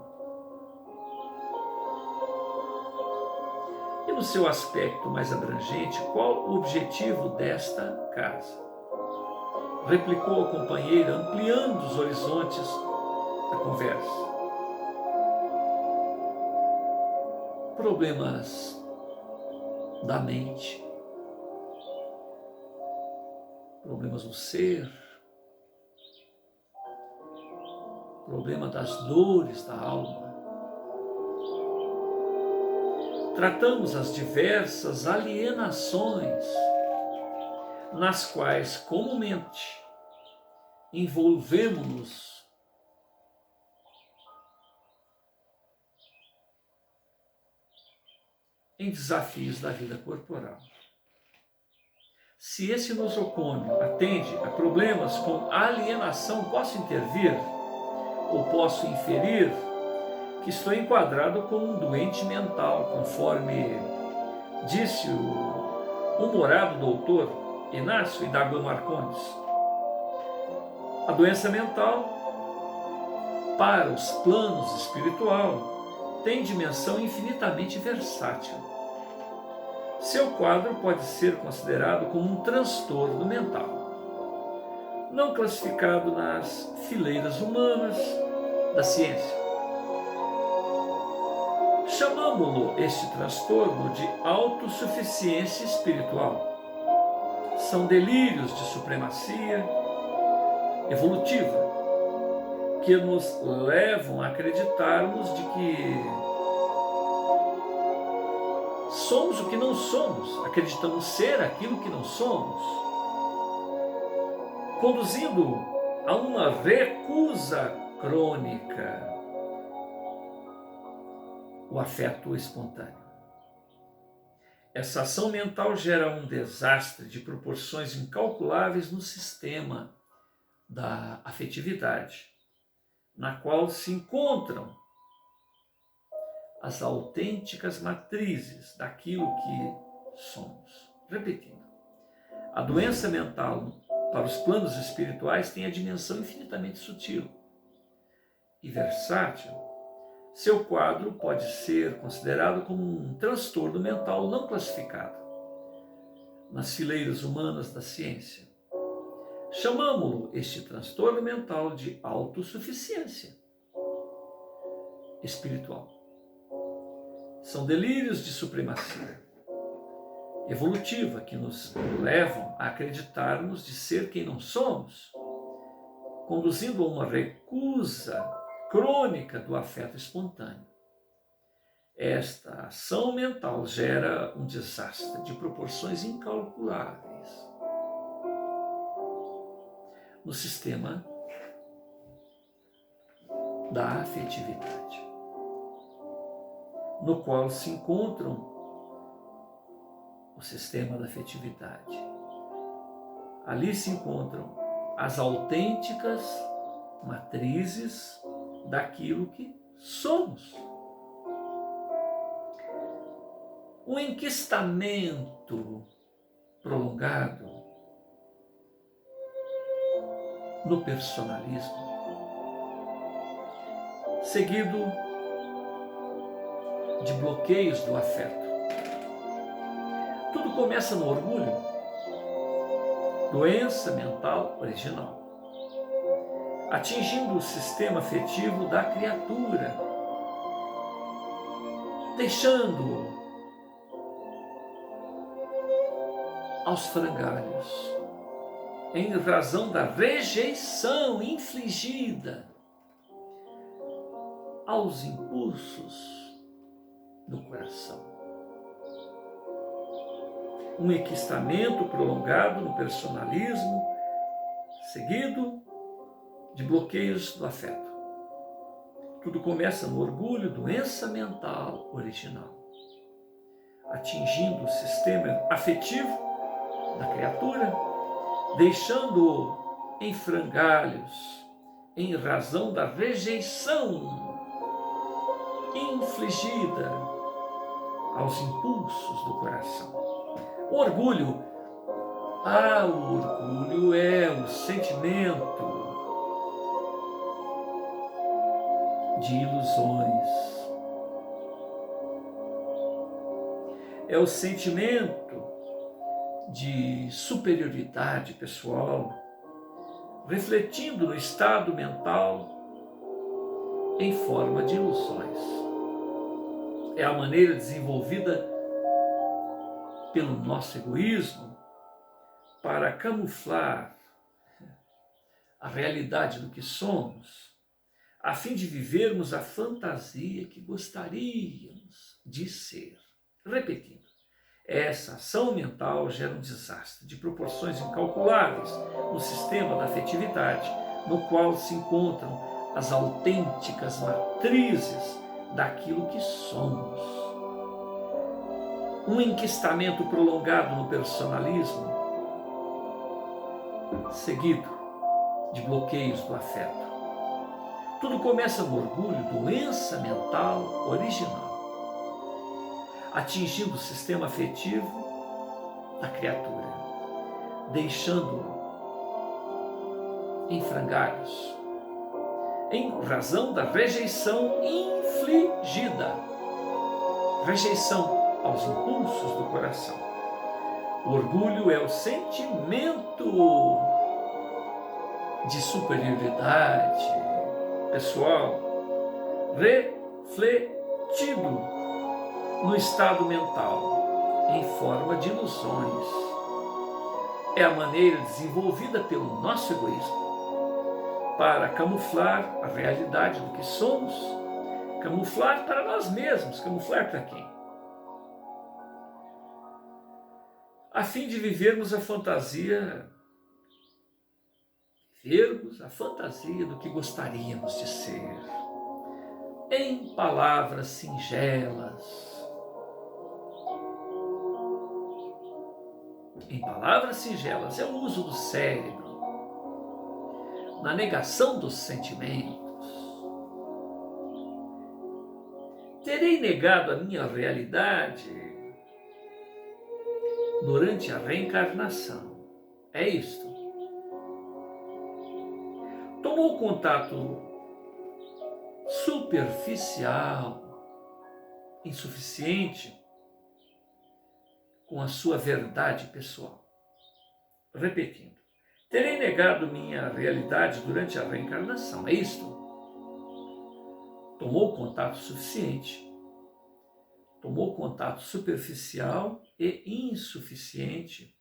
E no seu aspecto mais abrangente, qual o objetivo desta casa? Replicou a companheira, ampliando os horizontes da conversa. Problemas da mente, problemas do ser, problema das dores da alma. Tratamos as diversas alienações nas quais comumente envolvemos-nos em desafios da vida corporal. Se esse nosocômio atende a problemas com alienação, posso intervir ou posso inferir que estou enquadrado como um doente mental, conforme disse o humorado doutor Inácio Hidalgo Marcondes. A doença mental, para os planos espiritual, tem dimensão infinitamente versátil. Seu quadro pode ser considerado como um transtorno mental, não classificado nas fileiras humanas da ciência. Chamamos-lo, este transtorno, de autossuficiência espiritual. São delírios de supremacia evolutiva que nos levam a acreditarmos de que somos o que não somos, acreditamos ser aquilo que não somos, conduzindo a uma recusa crônica o afeto espontâneo. Essa ação mental gera um desastre de proporções incalculáveis no sistema da afetividade, na qual se encontram as autênticas matrizes daquilo que somos. Repetindo, a doença mental para os planos espirituais tem a dimensão infinitamente sutil e versátil. Seu quadro pode ser considerado como um transtorno mental não classificado nas fileiras humanas da ciência. Chamamos-lo, este transtorno mental, de autossuficiência espiritual. São delírios de supremacia evolutiva que nos levam a acreditarmos de ser quem não somos, conduzindo a uma recusa crônica do afeto espontâneo. Esta ação mental gera um desastre de proporções incalculáveis no sistema da afetividade, no qual se encontram o sistema da afetividade. Ali se encontram as autênticas matrizes daquilo que somos. Um enquistamento prolongado no personalismo, seguido de bloqueios do afeto. Tudo começa no orgulho, doença mental original, atingindo o sistema afetivo da criatura, deixando-o aos frangalhos, em razão da rejeição infligida aos impulsos do coração. Um enquistamento prolongado no personalismo, seguido de bloqueios do afeto. Tudo começa no orgulho, doença mental original, atingindo o sistema afetivo da criatura, deixando-o em frangalhos, em razão da rejeição infligida aos impulsos do coração. O orgulho é o sentimento de ilusões. É o sentimento de superioridade pessoal, refletindo no estado mental em forma de ilusões. É a maneira desenvolvida pelo nosso egoísmo para camuflar a realidade do que somos, a fim de vivermos a fantasia que gostaríamos de ser. Repetindo, essa ação mental gera um desastre de proporções incalculáveis no sistema da afetividade, no qual se encontram as autênticas matrizes daquilo que somos. Um enquistamento prolongado no personalismo, seguido de bloqueios do afeto. Tudo começa no orgulho, doença mental original, atingindo o sistema afetivo da criatura, deixando-o em frangalhos, em razão da rejeição infligida, rejeição aos impulsos do coração. O orgulho é o sentimento de superioridade pessoal refletido no estado mental em forma de ilusões. É a maneira desenvolvida pelo nosso egoísmo para camuflar a realidade do que somos, camuflar para nós mesmos, camuflar para quem? A fim de vivermos a fantasia do que gostaríamos de ser. Em palavras singelas. Em palavras singelas, é o uso do cérebro, na negação dos sentimentos. Terei negado a minha realidade durante a reencarnação. É isto. Tomou contato superficial, insuficiente, com a sua verdade pessoal. Repetindo, terei negado minha realidade durante a reencarnação. É isto. Tomou contato suficiente, tomou contato superficial e insuficiente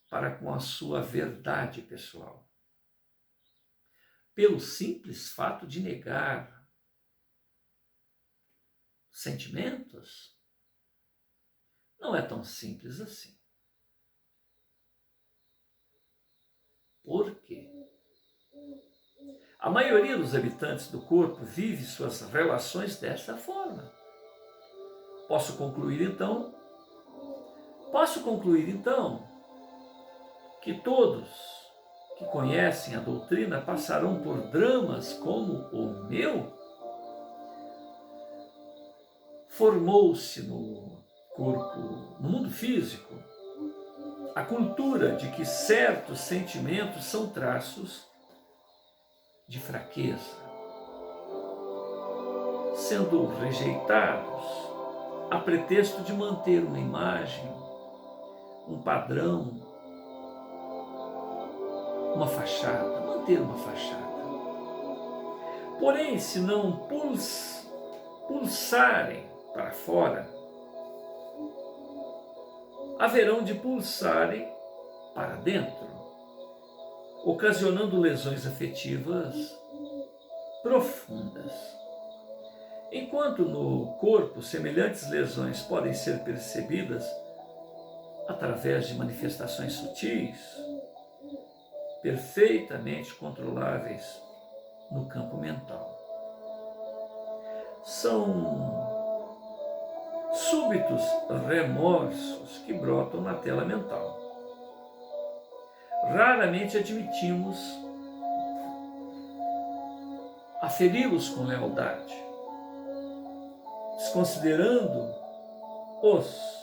para com a sua verdade pessoal. Pelo simples fato de negar sentimentos? Não é tão simples assim. Por quê? A maioria dos habitantes do corpo vive suas relações dessa forma. Posso concluir então que todos que conhecem a doutrina passarão por dramas como o meu? Formou-se no corpo, no mundo físico, a cultura de que certos sentimentos são traços de fraqueza, sendo rejeitados a pretexto de manter uma imagem, um padrão, uma fachada, manter uma fachada. Porém, se não pulsarem para fora, haverão de pulsarem para dentro, ocasionando lesões afetivas profundas. Enquanto no corpo semelhantes lesões podem ser percebidas através de manifestações sutis, perfeitamente controláveis no campo mental. São súbitos remorsos que brotam na tela mental. Raramente admitimos aferi-los com lealdade, desconsiderando-os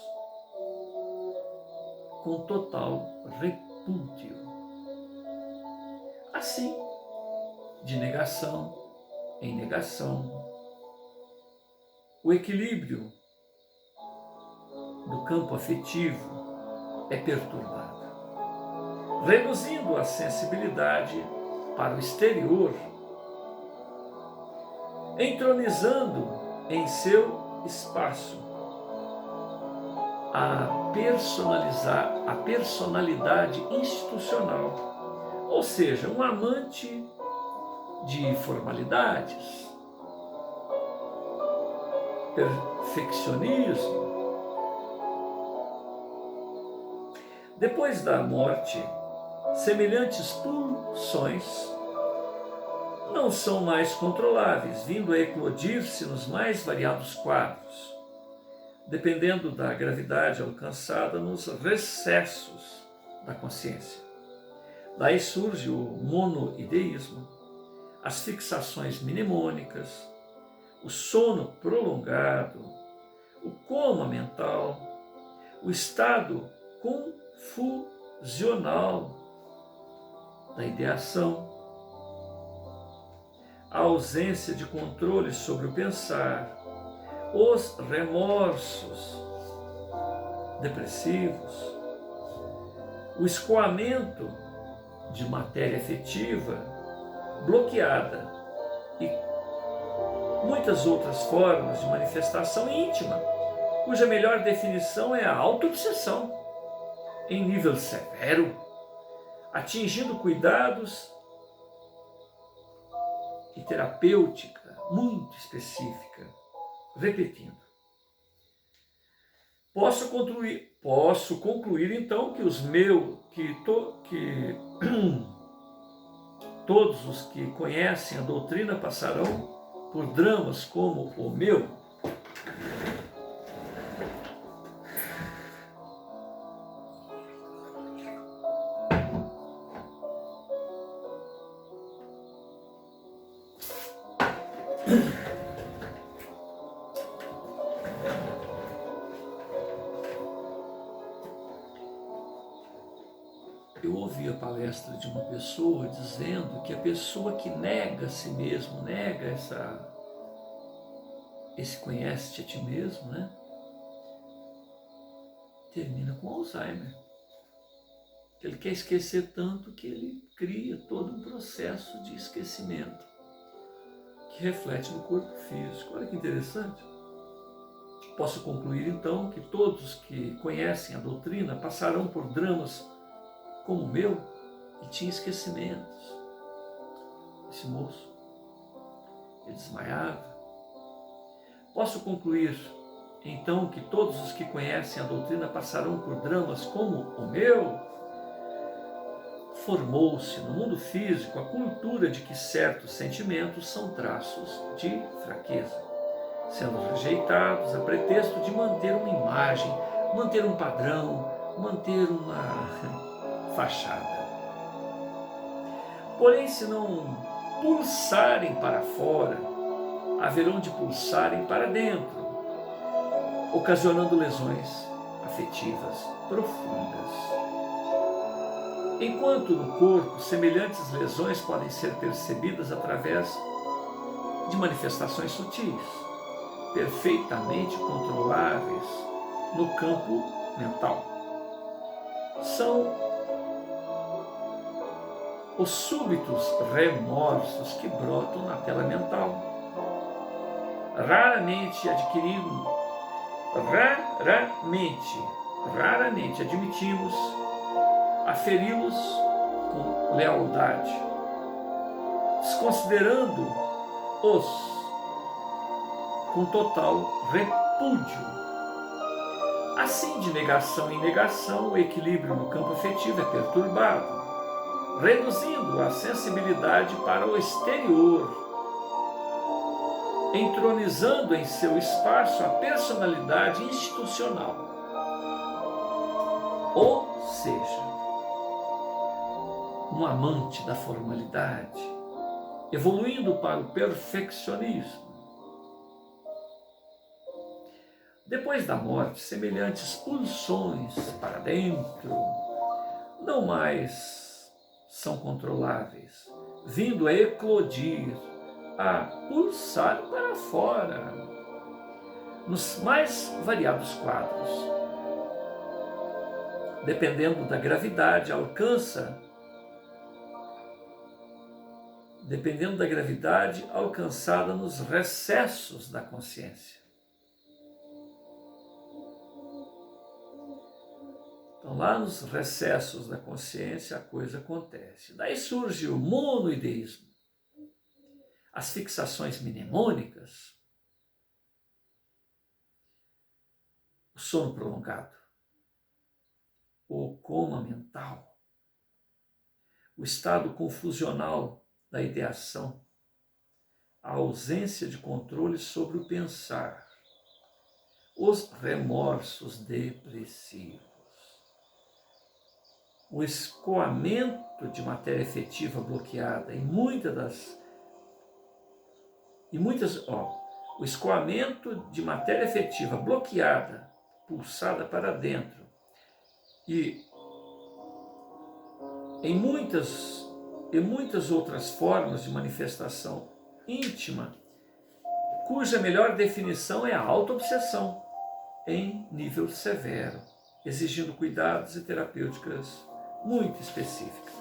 com total repúdio. Assim, de negação em negação, o equilíbrio do campo afetivo é perturbado, reduzindo a sensibilidade para o exterior, entronizando em seu espaço a personalidade institucional, ou seja, um amante de formalidades, perfeccionismo. Depois da morte, semelhantes pulsões não são mais controláveis, vindo a eclodir-se nos mais variados quadros, dependendo da gravidade alcançada nos recessos da consciência. Daí surge o monoideísmo, as fixações mnemônicas, o sono prolongado, o coma mental, o estado confusional da ideação, a ausência de controle sobre o pensar, os remorsos depressivos, o escoamento de matéria afetiva bloqueada e muitas outras formas de manifestação íntima, cuja melhor definição é a autoobsessão, em nível severo, atingindo cuidados e terapêutica muito específica. Repetindo, posso concluir então que todos os que conhecem a doutrina passarão por dramas como o meu. Eu ouvi a palestra de uma pessoa dizendo que a pessoa que nega a si mesmo, nega esse conhece-te a ti mesmo, né? Termina com Alzheimer. Ele quer esquecer tanto que ele cria todo um processo de esquecimento que reflete no corpo físico. Olha que interessante. Posso concluir então que todos que conhecem a doutrina passarão por dramas como o meu, e tinha esquecimentos. Esse moço, ele desmaiava. Posso concluir, então, que todos os que conhecem a doutrina passarão por dramas como o meu? Formou-se no mundo físico a cultura de que certos sentimentos são traços de fraqueza, sendo rejeitados a pretexto de manter uma imagem, manter um padrão, manter uma fachada. Porém, se não pulsarem para fora, haverão de pulsarem para dentro, ocasionando lesões afetivas profundas. Enquanto no corpo, semelhantes lesões podem ser percebidas através de manifestações sutis, perfeitamente controláveis no campo mental. São os súbitos remorsos que brotam na tela mental, raramente admitimos aferi-los com lealdade, desconsiderando-os com total repúdio. Assim, de negação em negação, o equilíbrio no campo afetivo é perturbado, reduzindo a sensibilidade para o exterior, entronizando em seu espaço a personalidade institucional. Ou seja, um amante da formalidade, evoluindo para o perfeccionismo. Depois da morte, semelhantes pulsões para dentro não mais são controláveis, vindo a eclodir, a pulsar para fora, nos mais variados quadros. Dependendo da gravidade alcançada nos recessos da consciência. Então, lá nos recessos da consciência, a coisa acontece. Daí surge o monoideísmo, as fixações mnemônicas, o sono prolongado, o coma mental, o estado confusional da ideação, a ausência de controle sobre o pensar, os remorsos depressivos, o escoamento de matéria efetiva bloqueada o escoamento de matéria efetiva bloqueada, pulsada para dentro, e em muitas outras formas de manifestação íntima, cuja melhor definição é a autoobsessão em nível severo, exigindo cuidados e terapêuticas muito específicas.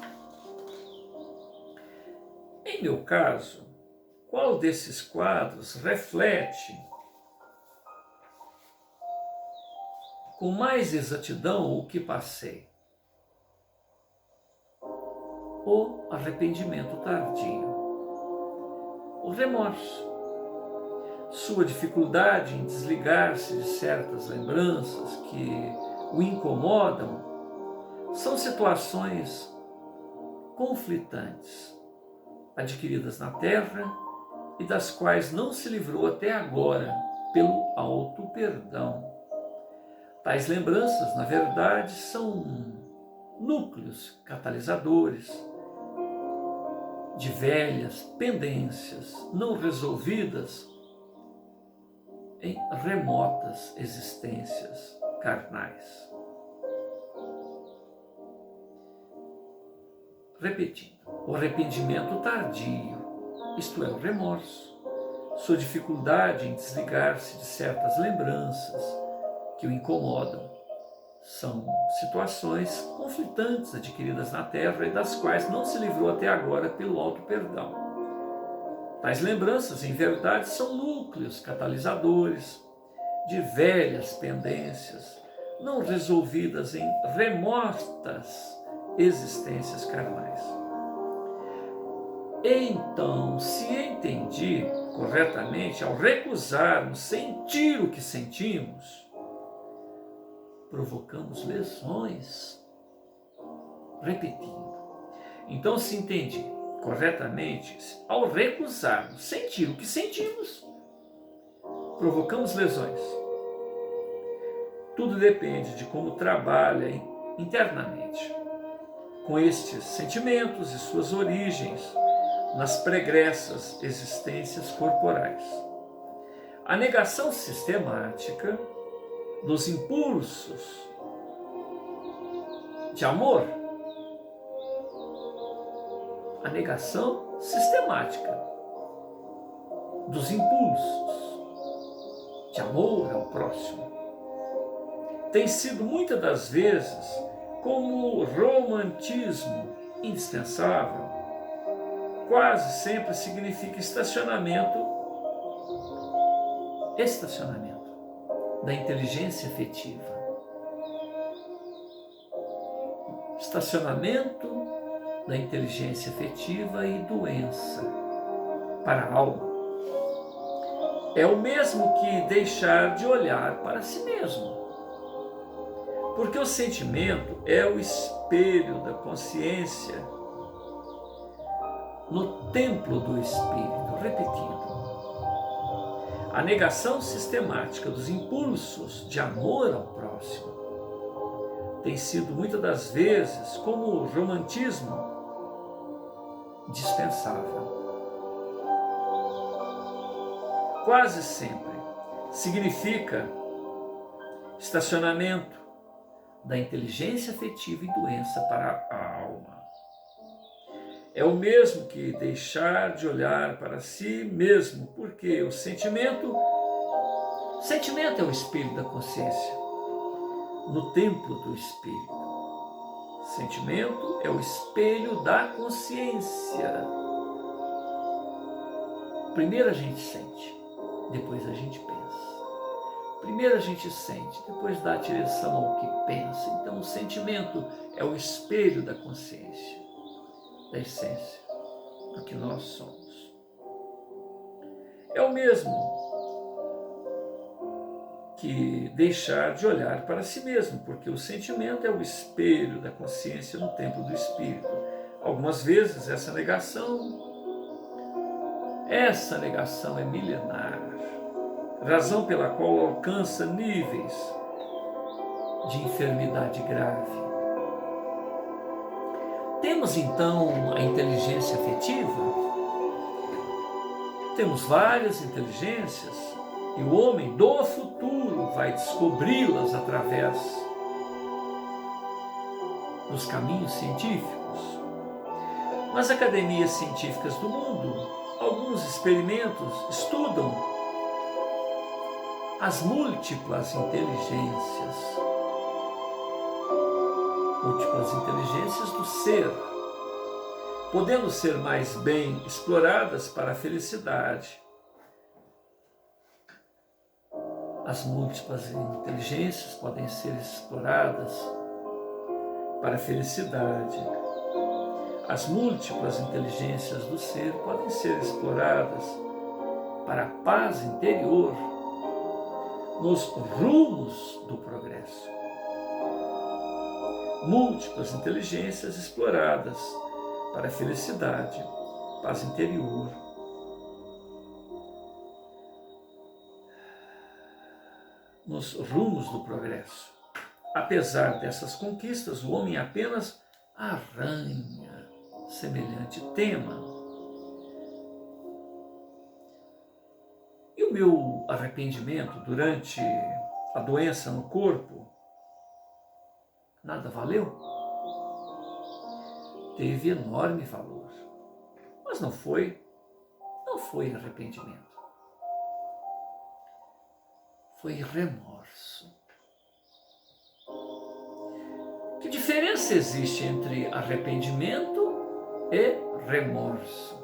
Em meu caso, qual desses quadros reflete com mais exatidão o que passei? O arrependimento tardio, o remorso, sua dificuldade em desligar-se de certas lembranças que o incomodam, são situações conflitantes, adquiridas na Terra e das quais não se livrou até agora pelo auto-perdão. Tais lembranças, na verdade, são núcleos catalisadores de velhas pendências não resolvidas em remotas existências carnais. Repetindo, o arrependimento tardio, isto é, o remorso, sua dificuldade em desligar-se de certas lembranças que o incomodam, são situações conflitantes adquiridas na Terra e das quais não se livrou até agora pelo auto-perdão. Tais lembranças, em verdade, são núcleos catalisadores de velhas pendências não resolvidas em remotas existências carnais. Então, se entendi corretamente, ao recusarmos sentir o que sentimos, provocamos lesões. Repetindo. Então, se entendi corretamente, ao recusarmos sentir o que sentimos, provocamos lesões. Tudo depende de como trabalha internamente com estes sentimentos e suas origens nas pregressas existências corporais. A negação sistemática dos impulsos de amor, a negação sistemática dos impulsos de amor ao próximo tem sido muitas das vezes como romantismo indispensável. Quase sempre significa estacionamento da inteligência afetiva. Estacionamento da inteligência afetiva e doença para a alma. É o mesmo que deixar de olhar para si mesmo. Porque o sentimento é o espelho da consciência no templo do espírito. Repetindo. A negação sistemática dos impulsos de amor ao próximo tem sido muitas das vezes como romantismo dispensável. Quase sempre significa estacionamento da inteligência afetiva e doença para a alma. É o mesmo que deixar de olhar para si mesmo, porque o sentimento é o espelho da consciência, no templo do espírito. Sentimento é o espelho da consciência. Primeiro a gente sente, depois a gente pensa. Primeiro a gente sente, depois dá direção ao que pensa. Então o sentimento é o espelho da consciência, da essência, do que nós somos. É o mesmo que deixar de olhar para si mesmo, porque o sentimento é o espelho da consciência no templo do espírito. Algumas vezes essa negação é milenar, razão pela qual alcança níveis de enfermidade grave. Temos então a inteligência afetiva? Temos várias inteligências e o homem do futuro vai descobri-las através dos caminhos científicos. Nas academias científicas do mundo, alguns experimentos estudam as múltiplas inteligências do ser, podendo ser mais bem exploradas para a felicidade. As múltiplas inteligências podem ser exploradas para a felicidade. As múltiplas inteligências do ser podem ser exploradas para a paz interior, nos rumos do progresso. Múltiplas inteligências exploradas para a felicidade, paz interior. Nos rumos do progresso. Apesar dessas conquistas, o homem apenas arranha semelhante tema. E o meu arrependimento durante a doença no corpo, nada valeu? Teve enorme valor, mas não foi arrependimento. Foi remorso. Que diferença existe entre arrependimento e remorso?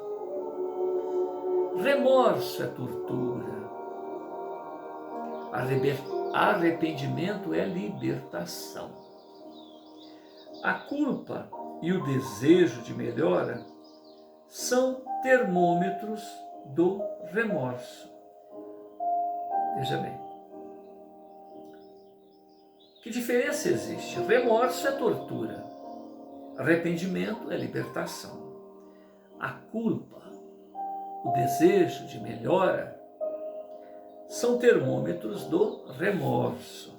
Remorso é tortura. Arrependimento é libertação. A culpa e o desejo de melhora são termômetros do remorso. Veja bem, que diferença existe? Remorso é tortura, arrependimento é libertação. A culpa, o desejo de melhora, são termômetros do remorso.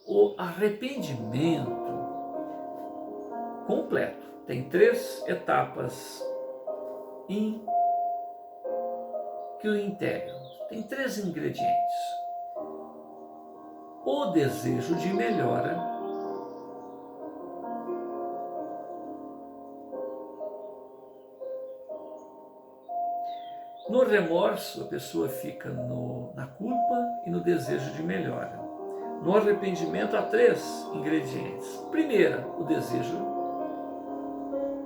O arrependimento completo tem 3 etapas que o integram. Tem 3 ingredientes. O desejo de melhora, no remorso a pessoa fica na culpa e no desejo de melhora. No arrependimento há 3 ingredientes. Primeira, o desejo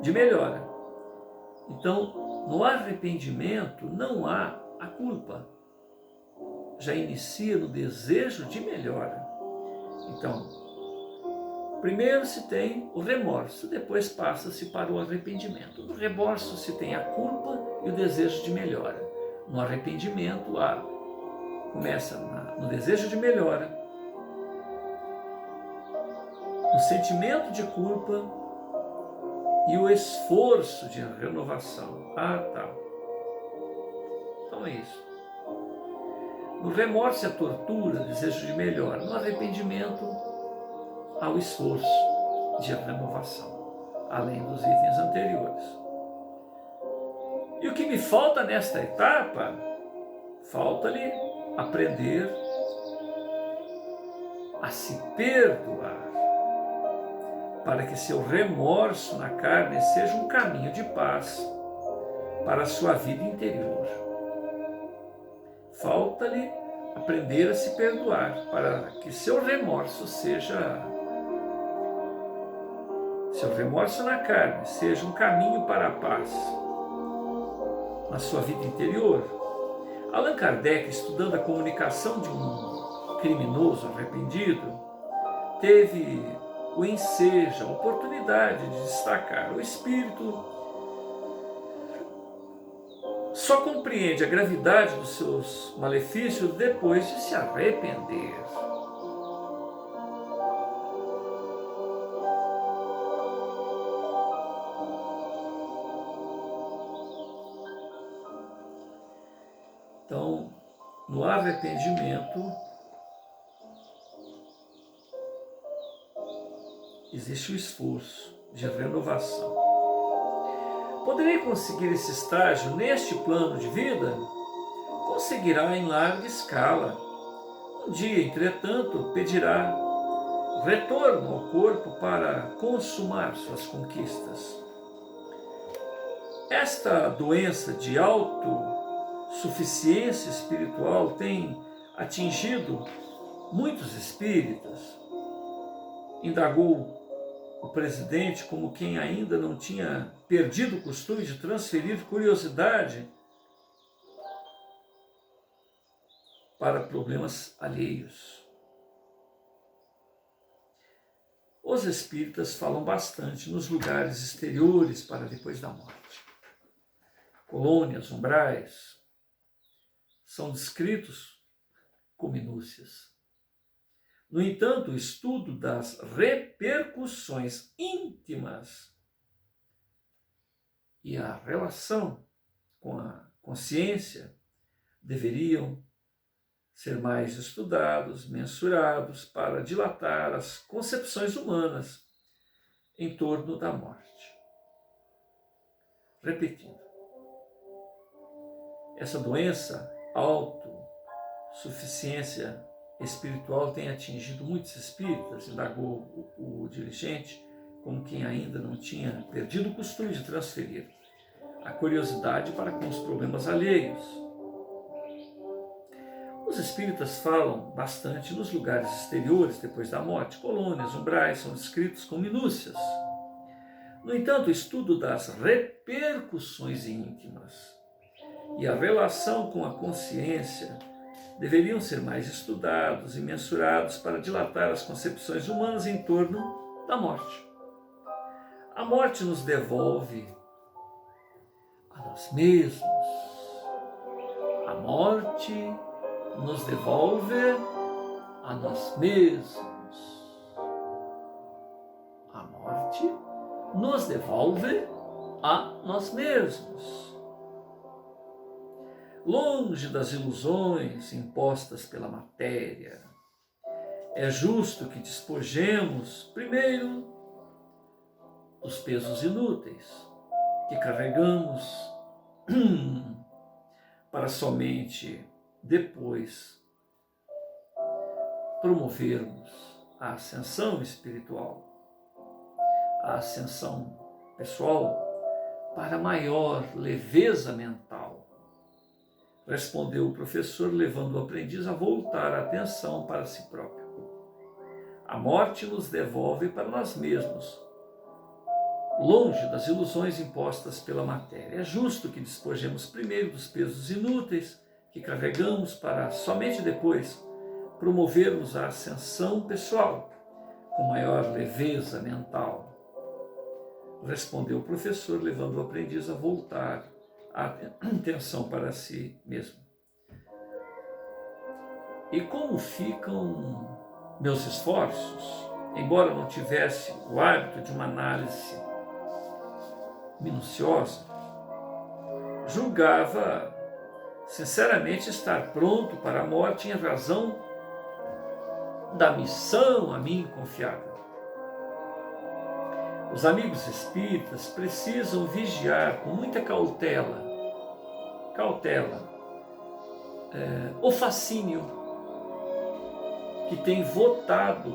de melhora. Então, no arrependimento não há a culpa. Já inicia no desejo de melhora. Então, primeiro se tem o remorso, depois passa-se para o arrependimento. No remorso se tem a culpa e o desejo de melhora. No arrependimento, começa no desejo de melhora, no sentimento de culpa e o esforço de renovação. Então é isso. No remorso é a tortura, desejo de melhora. No arrependimento há o esforço de renovação, além dos itens anteriores. E o que me falta nesta etapa? Falta-lhe aprender a se perdoar, para que seu remorso na carne seja um caminho de paz para a sua vida interior. Falta-lhe aprender a se perdoar, para que seu remorso na carne seja um caminho para a paz na sua vida interior. Allan Kardec, estudando a comunicação de um criminoso arrependido, teve o ensejo, a oportunidade de destacar: o espírito só compreende a gravidade dos seus malefícios depois de se arrepender. Então, no arrependimento, existe o esforço de renovação. Poderei conseguir esse estágio neste plano de vida? Conseguirá em larga escala. Um dia, entretanto, pedirá retorno ao corpo para consumar suas conquistas. Esta doença de autossuficiência espiritual tem atingido muitos espíritas. Indagou o presidente, como quem ainda não tinha perdido o costume de transferir curiosidade para problemas alheios. Os espíritas falam bastante nos lugares exteriores para depois da morte. Colônias, umbrais, são descritos com minúcias. No entanto, o estudo das repercussões íntimas e a relação com a consciência deveriam ser mais estudados, mensurados, para dilatar as concepções humanas em torno da morte. Repetindo, essa doença, autossuficiência espiritual, tem atingido muitos espíritas, indagou o dirigente, como quem ainda não tinha perdido o costume de transferir a curiosidade para com os problemas alheios. Os espíritas falam bastante nos lugares exteriores depois da morte. Colônias, umbrais são descritos com minúcias. No entanto, o estudo das repercussões íntimas e a relação com a consciência deveriam ser mais estudados e mensurados para dilatar as concepções humanas em torno da morte. A morte nos devolve a nós mesmos. A morte nos devolve a nós mesmos. A morte nos devolve a nós mesmos. Longe das ilusões impostas pela matéria, é justo que despojemos primeiro dos pesos inúteis que carregamos para somente depois promovermos a ascensão espiritual, a ascensão pessoal, para maior leveza mental. Respondeu o professor, levando o aprendiz a voltar a atenção para si próprio. A morte nos devolve para nós mesmos, longe das ilusões impostas pela matéria. É justo que despojemos primeiro dos pesos inúteis que carregamos para somente depois promovermos a ascensão pessoal com maior leveza mental. Respondeu o professor, levando o aprendiz a voltar a atenção para si mesmo. E como ficam meus esforços, embora não tivesse o hábito de uma análise minuciosa, julgava sinceramente estar pronto para a morte em razão da missão a mim confiada. Os amigos espíritas precisam vigiar com muita cautela o fascínio que tem votado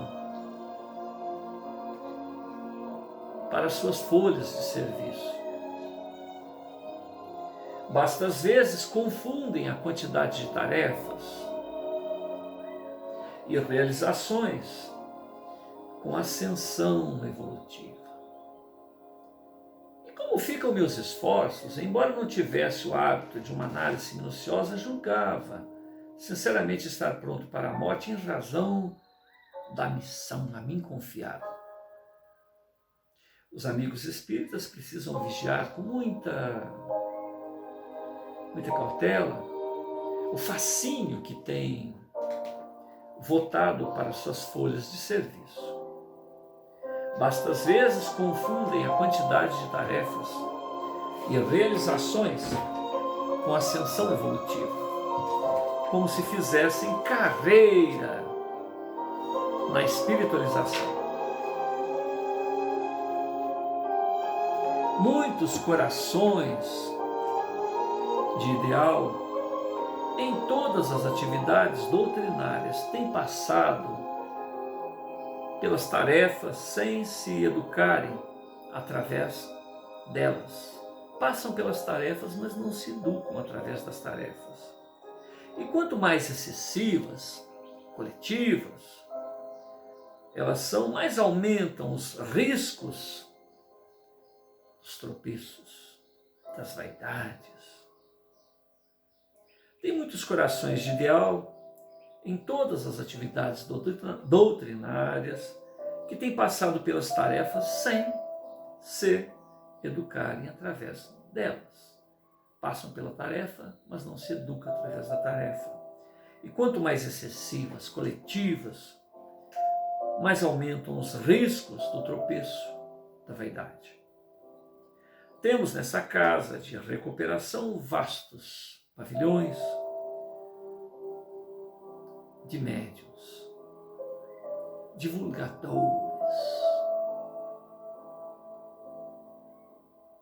para suas folhas de serviço. Basta às vezes confundem a quantidade de tarefas e realizações com ascensão evolutiva. E como ficam meus esforços? Embora não tivesse o hábito de uma análise minuciosa, julgava sinceramente estar pronto para a morte em razão da missão a mim confiada. Os amigos espíritas precisam vigiar com muita cautela o fascínio que tem votado para suas folhas de serviço. Basta às vezes confundem a quantidade de tarefas e realizações com ascensão evolutiva, como se fizessem carreira na espiritualização. Muitos corações de ideal em todas as atividades doutrinárias têm passado pelas tarefas sem se educarem através delas. Passam pelas tarefas, mas não se educam através das tarefas. E quanto mais excessivas, coletivas, elas são, mais aumentam os riscos dos tropeços, das vaidades. Tem muitos corações de ideal em todas as atividades doutrinárias que têm passado pelas tarefas sem se educarem através delas. Passam pela tarefa, mas não se educam através da tarefa. E quanto mais excessivas, coletivas, mais aumentam os riscos do tropeço, da vaidade. Temos nessa casa de recuperação vastos pavilhões de médiuns, divulgadores,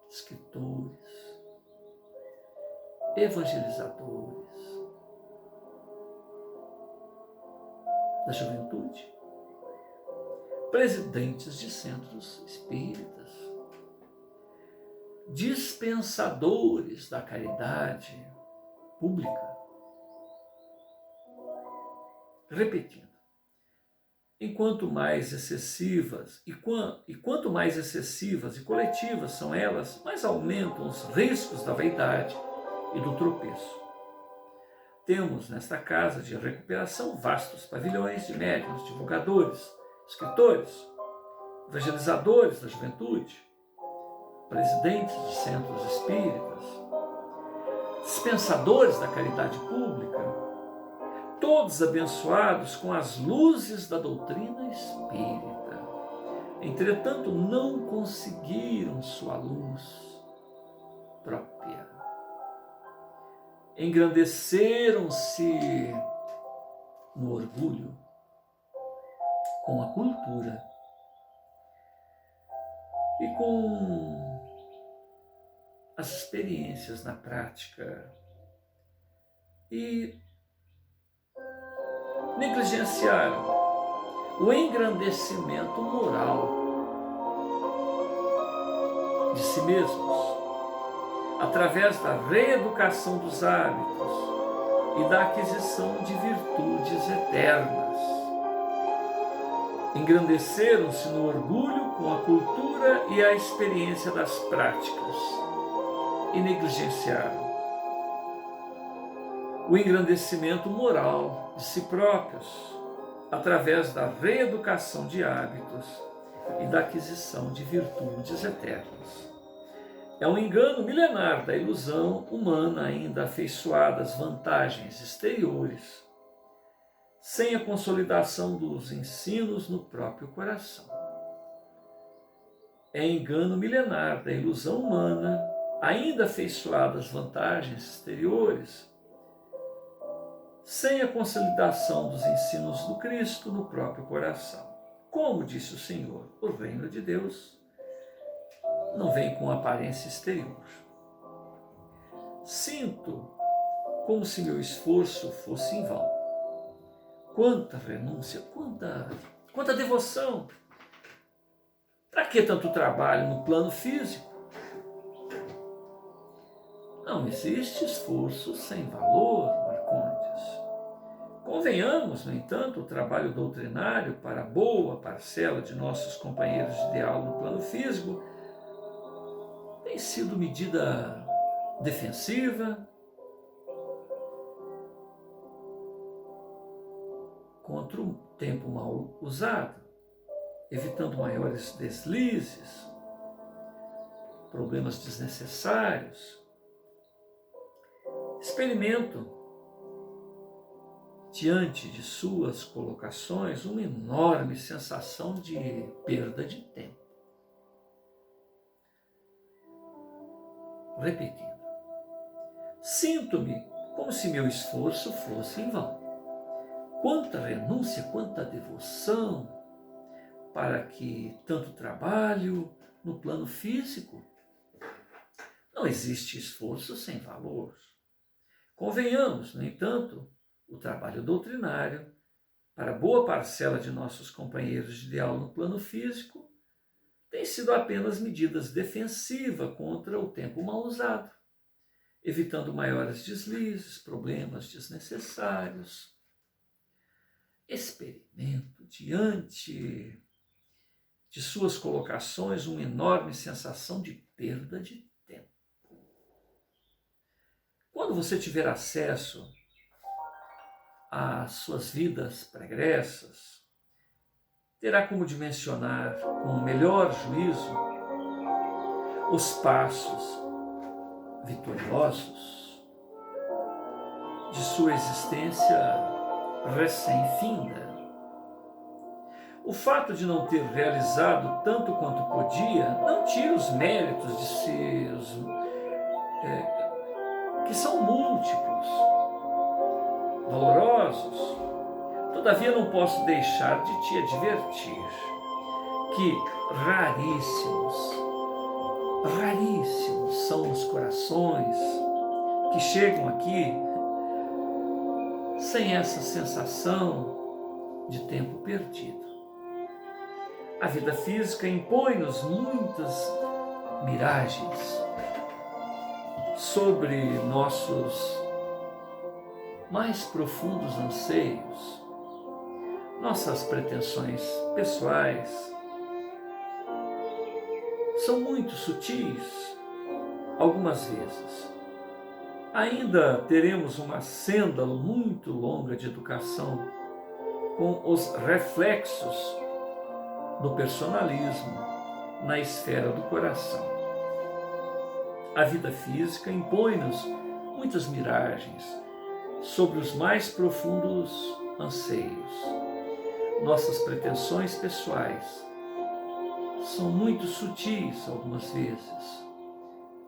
escritores, evangelizadores da juventude, presidentes de centros espíritas, dispensadores da caridade pública. Repetindo, quanto mais excessivas e quanto mais excessivas e coletivas são elas, mais aumentam os riscos da vaidade e do tropeço. Temos nesta casa de recuperação vastos pavilhões de médiuns, divulgadores, escritores, evangelizadores da juventude, presidentes de centros espíritas, dispensadores da caridade pública, todos abençoados com as luzes da doutrina espírita. Entretanto, não conseguiram sua luz própria. Engrandeceram-se no orgulho com a cultura e com as experiências na prática e negligenciaram o engrandecimento moral de si mesmos, através da reeducação dos hábitos e da aquisição de virtudes eternas. Engrandeceram-se no orgulho com a cultura e a experiência das práticas e negligenciaram o engrandecimento moral de si próprios, através da reeducação de hábitos e da aquisição de virtudes eternas. É um engano milenar da ilusão humana ainda afeiçoada às vantagens exteriores, sem a consolidação dos ensinos no próprio coração. É engano milenar da ilusão humana ainda afeiçoada às vantagens exteriores, sem a consolidação dos ensinos do Cristo no próprio coração. Como disse o Senhor, o reino de Deus não vem com aparência exterior. Sinto como se meu esforço fosse em vão. Quanta renúncia, quanta devoção. Para que tanto trabalho no plano físico? Não existe esforço sem valor, Marcondes. Convenhamos, no entanto, o trabalho doutrinário para boa parcela de nossos companheiros de ideal no plano físico tem sido medida defensiva, contra um tempo mal usado, evitando maiores deslizes, problemas desnecessários. Experimento, diante de suas colocações, uma enorme sensação de perda de tempo. Repetindo, sinto-me como se meu esforço fosse em vão. Quanta renúncia, quanta devoção para que tanto trabalho no plano físico. Não existe esforço sem valor. Convenhamos, no entanto, o trabalho doutrinário para boa parcela de nossos companheiros de ideal no plano físico tem sido apenas medidas defensivas contra o tempo mal usado, evitando maiores deslizes, problemas desnecessários. Experimento, diante de suas colocações, uma enorme sensação de perda de tempo. Quando você tiver acesso às suas vidas pregressas, terá como dimensionar com melhor juízo os passos vitoriosos de sua existência recém-finda. O fato de não ter realizado tanto quanto podia não tira os méritos de seus, que são múltiplos, valorosos. Todavia não posso deixar de te advertir que raríssimos são os corações que chegam aqui sem essa sensação de tempo perdido. A vida física impõe-nos muitas miragens sobre nossos mais profundos anseios, nossas pretensões pessoais são muito sutis. Algumas vezes ainda teremos uma senda muito longa de educação com os reflexos do personalismo na esfera do coração. A vida física impõe-nos muitas miragens sobre os mais profundos anseios. Nossas pretensões pessoais são muito sutis algumas vezes.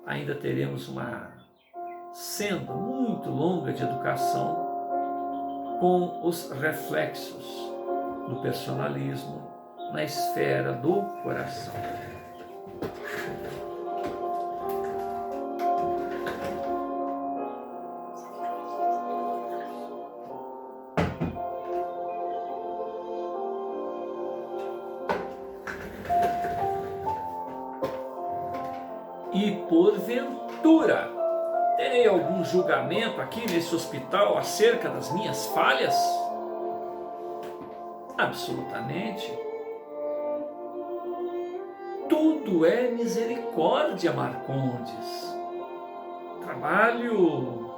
Ainda teremos uma senda muito longa de educação com os reflexos do personalismo na esfera do coração. E porventura, terei algum julgamento aqui nesse hospital acerca das minhas falhas? Absolutamente. Tudo é misericórdia, Marcondes. Trabalho,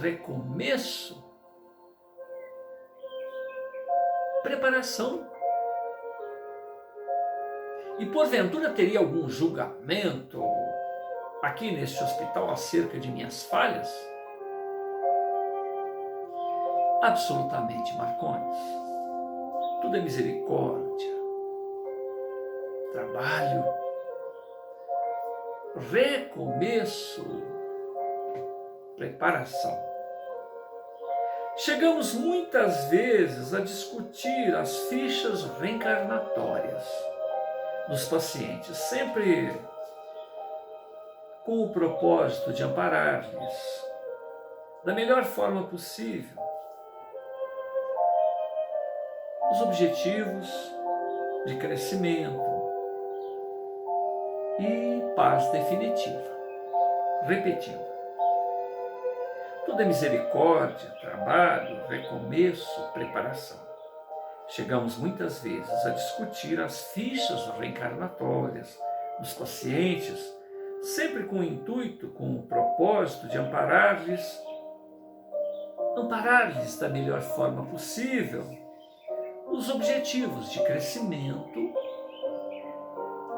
recomeço, preparação. E porventura teria algum julgamento aqui neste hospital acerca de minhas falhas? Absolutamente, Marcondes. Tudo é misericórdia, trabalho, recomeço, preparação. Chegamos muitas vezes a discutir as fichas reencarnatórias dos pacientes, sempre com o propósito de amparar-lhes da melhor forma possível os objetivos de crescimento e paz definitiva. Repetindo, tudo é misericórdia, trabalho, recomeço, preparação. Chegamos muitas vezes a discutir as fichas reencarnatórias dos pacientes, sempre com o intuito, com o propósito de amparar-lhes da melhor forma possível os objetivos de crescimento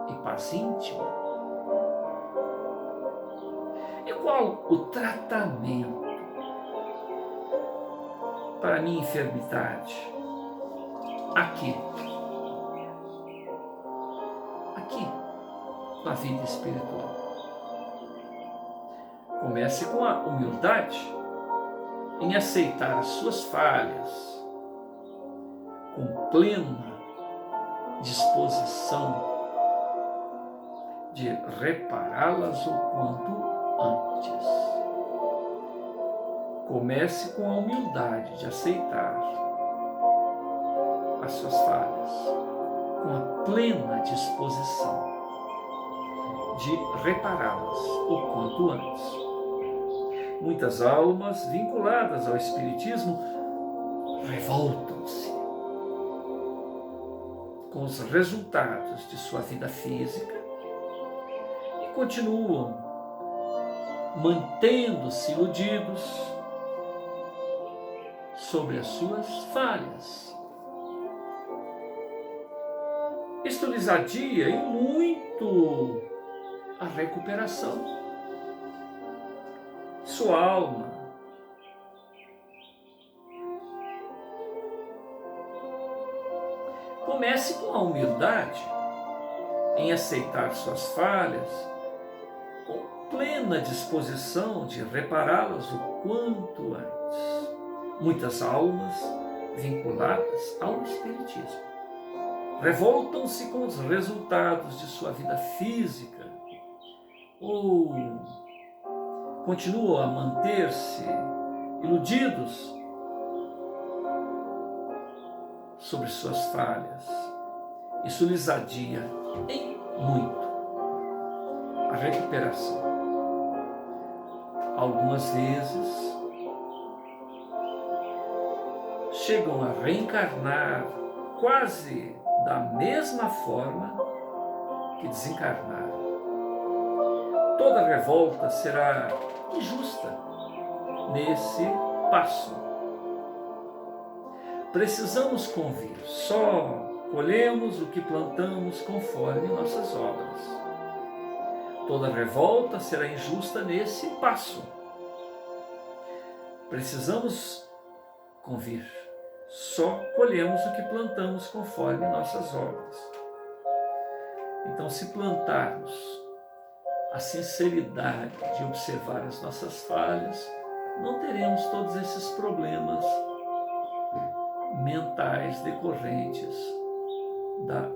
e paz íntima. E qual o tratamento para a minha enfermidade? Aqui, na vida espiritual. Comece com a humildade em aceitar as suas falhas, com plena disposição de repará-las o quanto antes. Comece com a humildade de aceitar as suas falhas, com a plena disposição de repará-las o quanto antes. Muitas almas vinculadas ao Espiritismo revoltam-se com os resultados de sua vida física e continuam mantendo-se iludidos sobre as suas falhas. Isto lhes adia e muito a recuperação. Sua alma comece com a humildade em aceitar suas falhas, com plena disposição de repará-las o quanto antes. Muitas almas vinculadas ao Espiritismo revoltam-se com os resultados de sua vida física ou continuam a manter-se iludidos sobre suas falhas. Isso lhes adia em muito a recuperação. Algumas vezes chegam a reencarnar quase da mesma forma que desencarnaram. Toda revolta será injusta nesse passo. Precisamos convir, só colhemos o que plantamos conforme nossas obras. Toda revolta será injusta nesse passo. Precisamos convir. Só colhemos o que plantamos conforme nossas obras. Então, se plantarmos a sinceridade de observar as nossas falhas, não teremos todos esses problemas mentais decorrentes da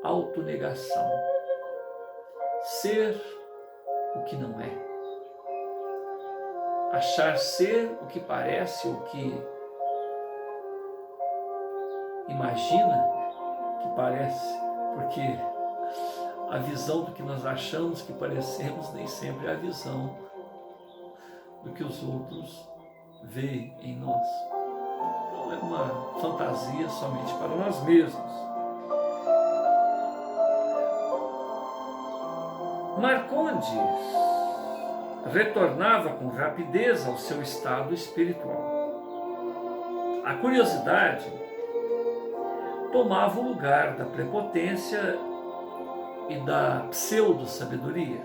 autonegação. Ser o que não é. Achar ser o que parece, o que imagina que parece, porque a visão do que nós achamos que parecemos nem sempre é a visão do que os outros veem em nós. Então é uma fantasia somente para nós mesmos. Marcondes retornava com rapidez ao seu estado espiritual. A curiosidade tomava o lugar da prepotência e da pseudo-sabedoria.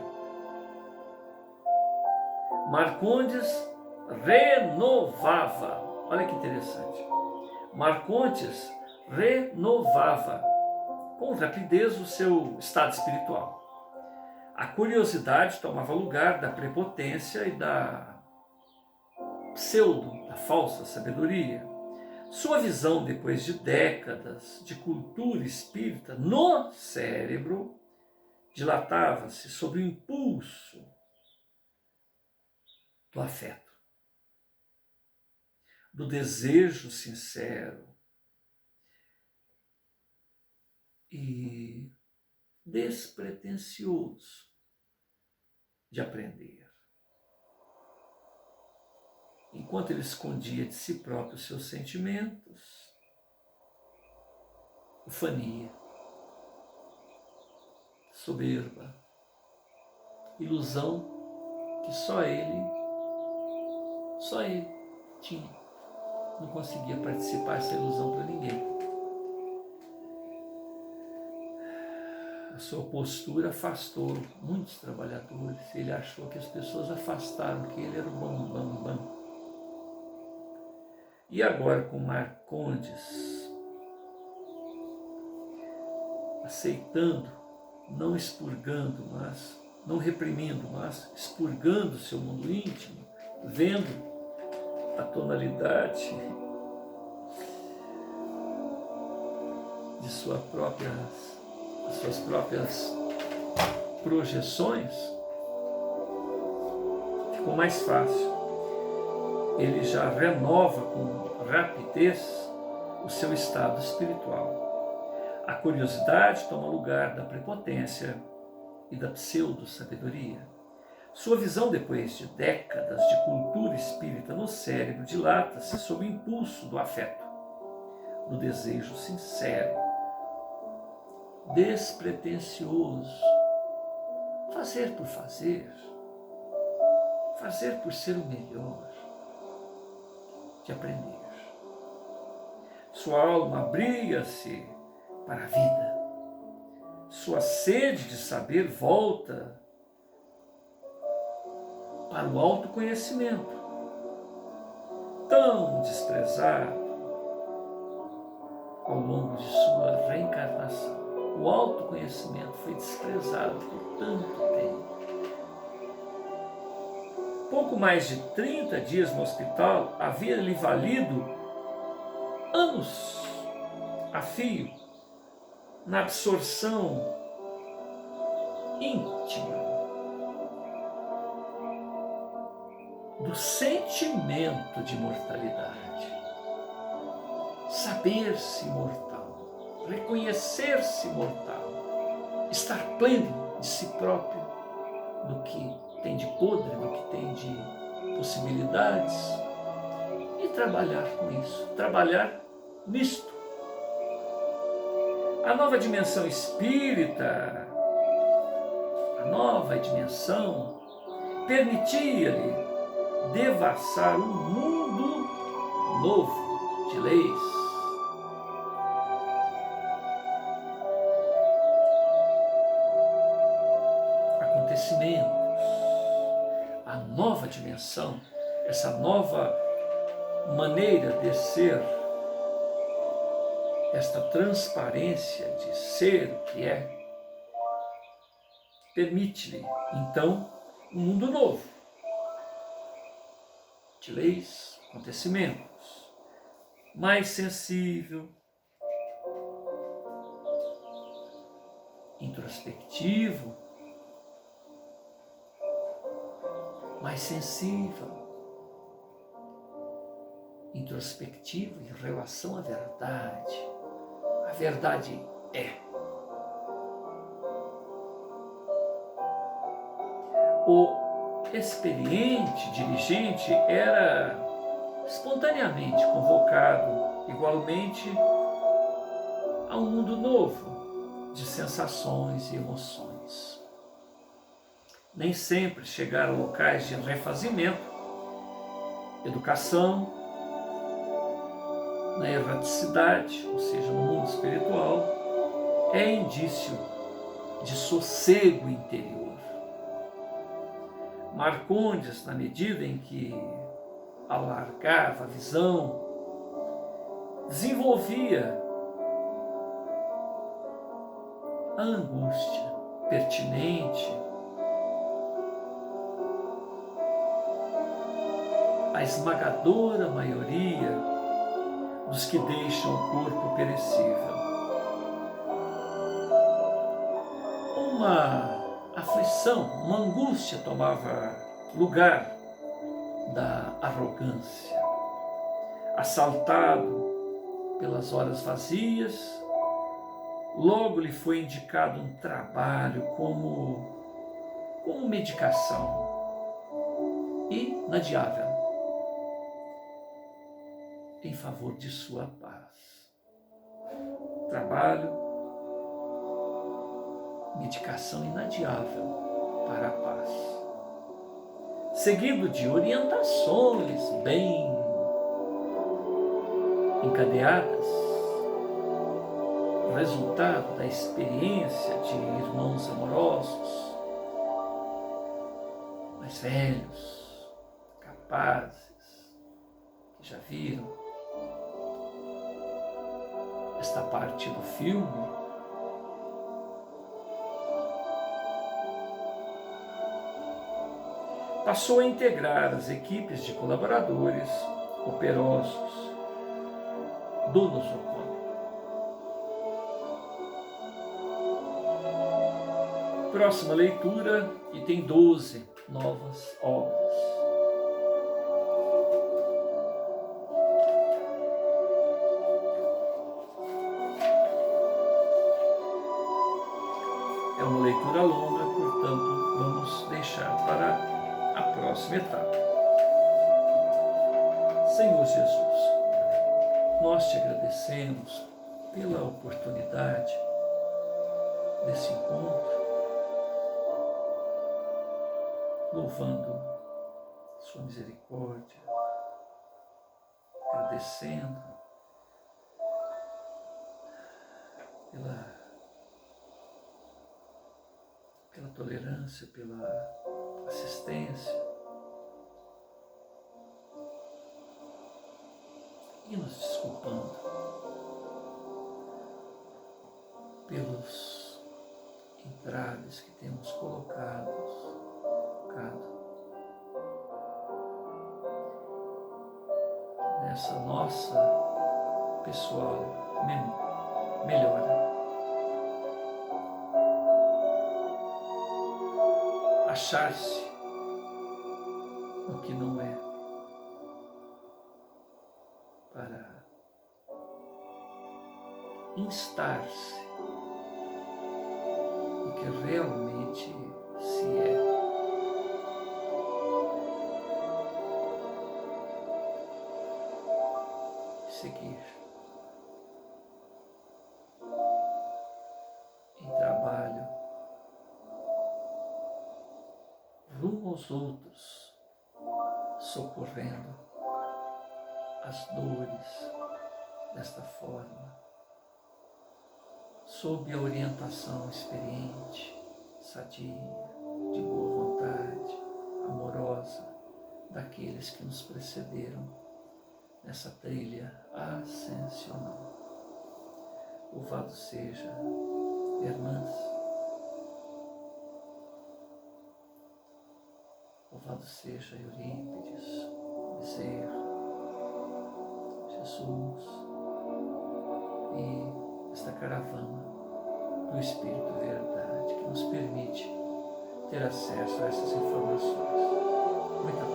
Marcondes renovava, olha que interessante, Marcondes renovava com rapidez o seu estado espiritual. A curiosidade tomava lugar da prepotência e da pseudo, da falsa sabedoria. Sua visão, depois de décadas de cultura espírita no cérebro, dilatava-se sob o impulso do afeto, do desejo sincero e despretensioso de aprender. Enquanto ele escondia de si próprio seus sentimentos, ufania, soberba, ilusão que só ele tinha. Não conseguia participar dessa ilusão para ninguém. A sua postura afastou muitos trabalhadores. Ele achou que as pessoas afastaram, que ele era o bam. E agora com Marcondes aceitando, não expurgando, mas não reprimindo, mas expurgando o seu mundo íntimo, vendo a tonalidade de suas próprias projeções, ficou mais fácil. Ele já renova com rapidez o seu estado espiritual. A curiosidade toma lugar da prepotência e da pseudo-sabedoria. Sua visão, depois de décadas de cultura espírita no cérebro, dilata-se sob o impulso do afeto, do desejo sincero, despretensioso, fazer por fazer, fazer por ser o melhor, de aprender. Sua alma abria-se para a vida. Sua sede de saber volta para o autoconhecimento, tão desprezado ao longo de sua reencarnação. O autoconhecimento foi desprezado por tanto tempo. Pouco mais de 30 dias no hospital havia lhe valido anos a fio na absorção íntima do sentimento de mortalidade. Saber-se mortal, reconhecer-se mortal, estar pleno de si próprio, do que tem de podre, do que tem de possibilidades, e trabalhar com isso, trabalhar nisto. A nova dimensão espírita, a nova dimensão, permitia-lhe devassar um mundo novo de leis. acontecimentos, a nova dimensão, essa nova maneira de ser, esta transparência de ser o que é, permite-lhe, então, um mundo novo de leis, acontecimentos, mais sensível, introspectivo, mais sensível, introspectivo em relação à verdade. A verdade é. O experiente dirigente era espontaneamente convocado, igualmente, a um mundo novo de sensações e emoções. Nem sempre chegar a locais de refazimento, educação, na erraticidade, ou seja, no mundo espiritual, é indício de sossego interior. Marcondes, na medida em que alargava a visão, desenvolvia a angústia pertinente, a esmagadora maioria dos que deixam o corpo perecível. Uma aflição, uma angústia tomava lugar da arrogância. Assaltado pelas horas vazias, logo lhe foi indicado um trabalho como medicação inadiável em favor de sua paz. Trabalho, medicação inadiável para a paz. Seguido de orientações bem encadeadas, resultado da experiência de irmãos amorosos, mais velhos, capazes, que já viram esta parte do filme, passou a integrar as equipes de colaboradores operosos do nosocômio. Próxima leitura, item 12, novas obras. É uma leitura longa, portanto, vamos deixar para a próxima etapa. Senhor Jesus, nós te agradecemos pela oportunidade desse encontro, louvando sua misericórdia, agradecendo pela tolerância, pela assistência, e nos desculpando pelos entraves que temos colocado nessa nossa pessoal melhora. Achar-se no que não é, para instar-se no que realmente se é. Seguir em trabalho rumo aos outros, socorrendo as dores desta forma, sob a orientação experiente, sadia, de boa vontade, amorosa, daqueles que nos precederam nessa trilha ascensional. Louvado seja, irmãs, louvado seja Eurípides, Bezerra, Jesus e esta caravana do Espírito Verdade que nos permite ter acesso a essas informações. Muita